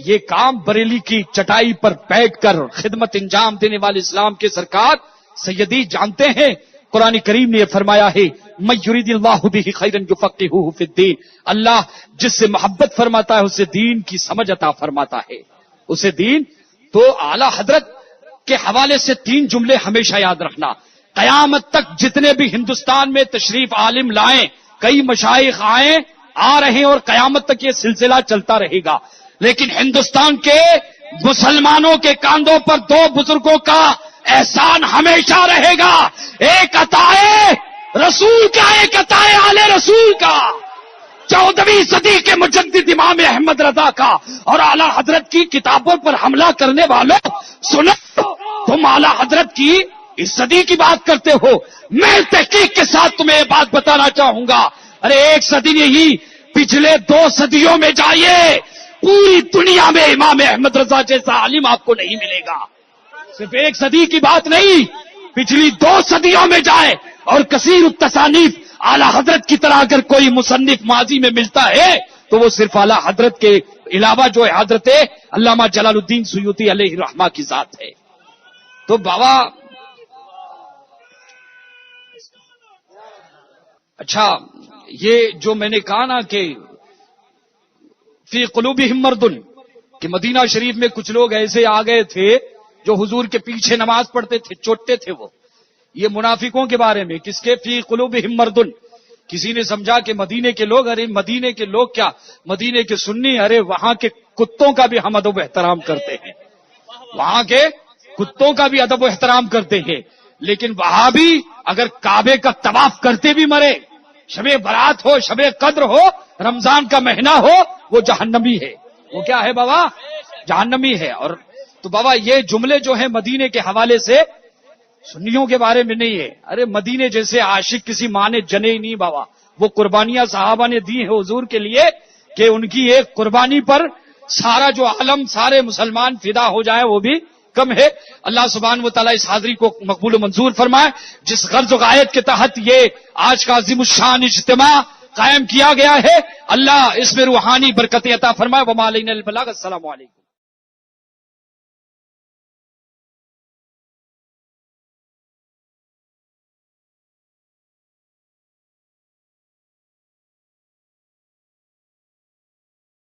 یہ کام بریلی کی چٹائی پر بیٹھ کر خدمت انجام دینے والے اسلام کے سرکار سیدی جانتے ہیں. قرآن کریم نے یہ فرمایا ہے من یرید اللہ بہ خیرا یفقہہ فی الدین، اللہ جس سے محبت فرماتا ہے اسے دین کی سمجھ عطا فرماتا ہے، اسے دین. تو اعلی حضرت کے حوالے سے 3 جملے ہمیشہ یاد رکھنا. قیامت تک جتنے بھی ہندوستان میں تشریف عالم لائیں، کئی مشائخ آئیں، آ رہے ہیں اور قیامت تک یہ سلسلہ چلتا رہے گا. لیکن ہندوستان کے مسلمانوں کے کاندھوں پر 2 بزرگوں کا احسان ہمیشہ رہے گا. ایک عطائے رسول کا، ایک عطائے آل رسول کا. 14ویں صدی کے مجدد امام احمد رضا کا. اور اعلی حضرت کی کتابوں پر حملہ کرنے والوں سنو، تم اعلی حضرت کی اس صدی کی بات کرتے ہو. میں تحقیق کے ساتھ تمہیں یہ بات بتانا چاہوں گا. ارے 1 صدی نہیں، پچھلے 2 صدیوں میں جائیے، پوری دنیا میں امام احمد رضا جیسا عالم آپ کو نہیں ملے گا. صرف 1 صدی کی بات نہیں، پچھلی 2 صدیوں میں جائے. اور کثیر التصانیف اعلی حضرت کی طرح اگر کوئی مصنف ماضی میں ملتا ہے تو وہ صرف اعلی حضرت کے علاوہ جو ہے حضرت علامہ جلال الدین سیوطی علیہ الرحمہ کی ذات ہے. تو بابا اچھا، یہ جو میں نے کہا نا کہ فی قلوبہم مرض، کہ مدینہ شریف میں کچھ لوگ ایسے آ گئے تھے جو حضور کے پیچھے نماز پڑھتے تھے، چوٹتے تھے. وہ یہ منافقوں کے بارے میں، کس کے؟ فی قلوبہم مرض. کسی نے سمجھا کہ مدینے کے لوگ، ارے مدینے کے لوگ کیا، مدینے کے سنی، ارے وہاں کے کتوں کا بھی ہم ادب و احترام کرتے ہیں، وہاں کے کتوں کا بھی ادب و احترام کرتے ہیں. لیکن وہاں بھی اگر کعبے کا طواف کرتے بھی مرے، شب برات ہو، شب قدر ہو، رمضان کا مہینہ ہو، وہ جہنمی ہے. وہ کیا ہے بابا؟ جہنمی ہے. اور تو بابا یہ جملے جو ہیں مدینے کے حوالے سے سنیوں کے بارے میں نہیں ہے. ارے مدینے جیسے عاشق کسی ماں نے جنے ہی نہیں بابا. وہ قربانیاں صحابہ نے دی ہیں حضور کے لیے کہ ان کی ایک قربانی پر سارا جو عالم، سارے مسلمان فدا ہو جائے، وہ بھی کم ہے. اللہ سبحانہ و تعالیٰ اس حاضری کو مقبول و منظور فرمائے. جس غرض و غایت کے تحت یہ آج کا عظیم الشان اجتماع قائم کیا گیا ہے، اللہ اس میں روحانی برکت عطا فرمائے. وما علینا البلاغ. السلام علیکم.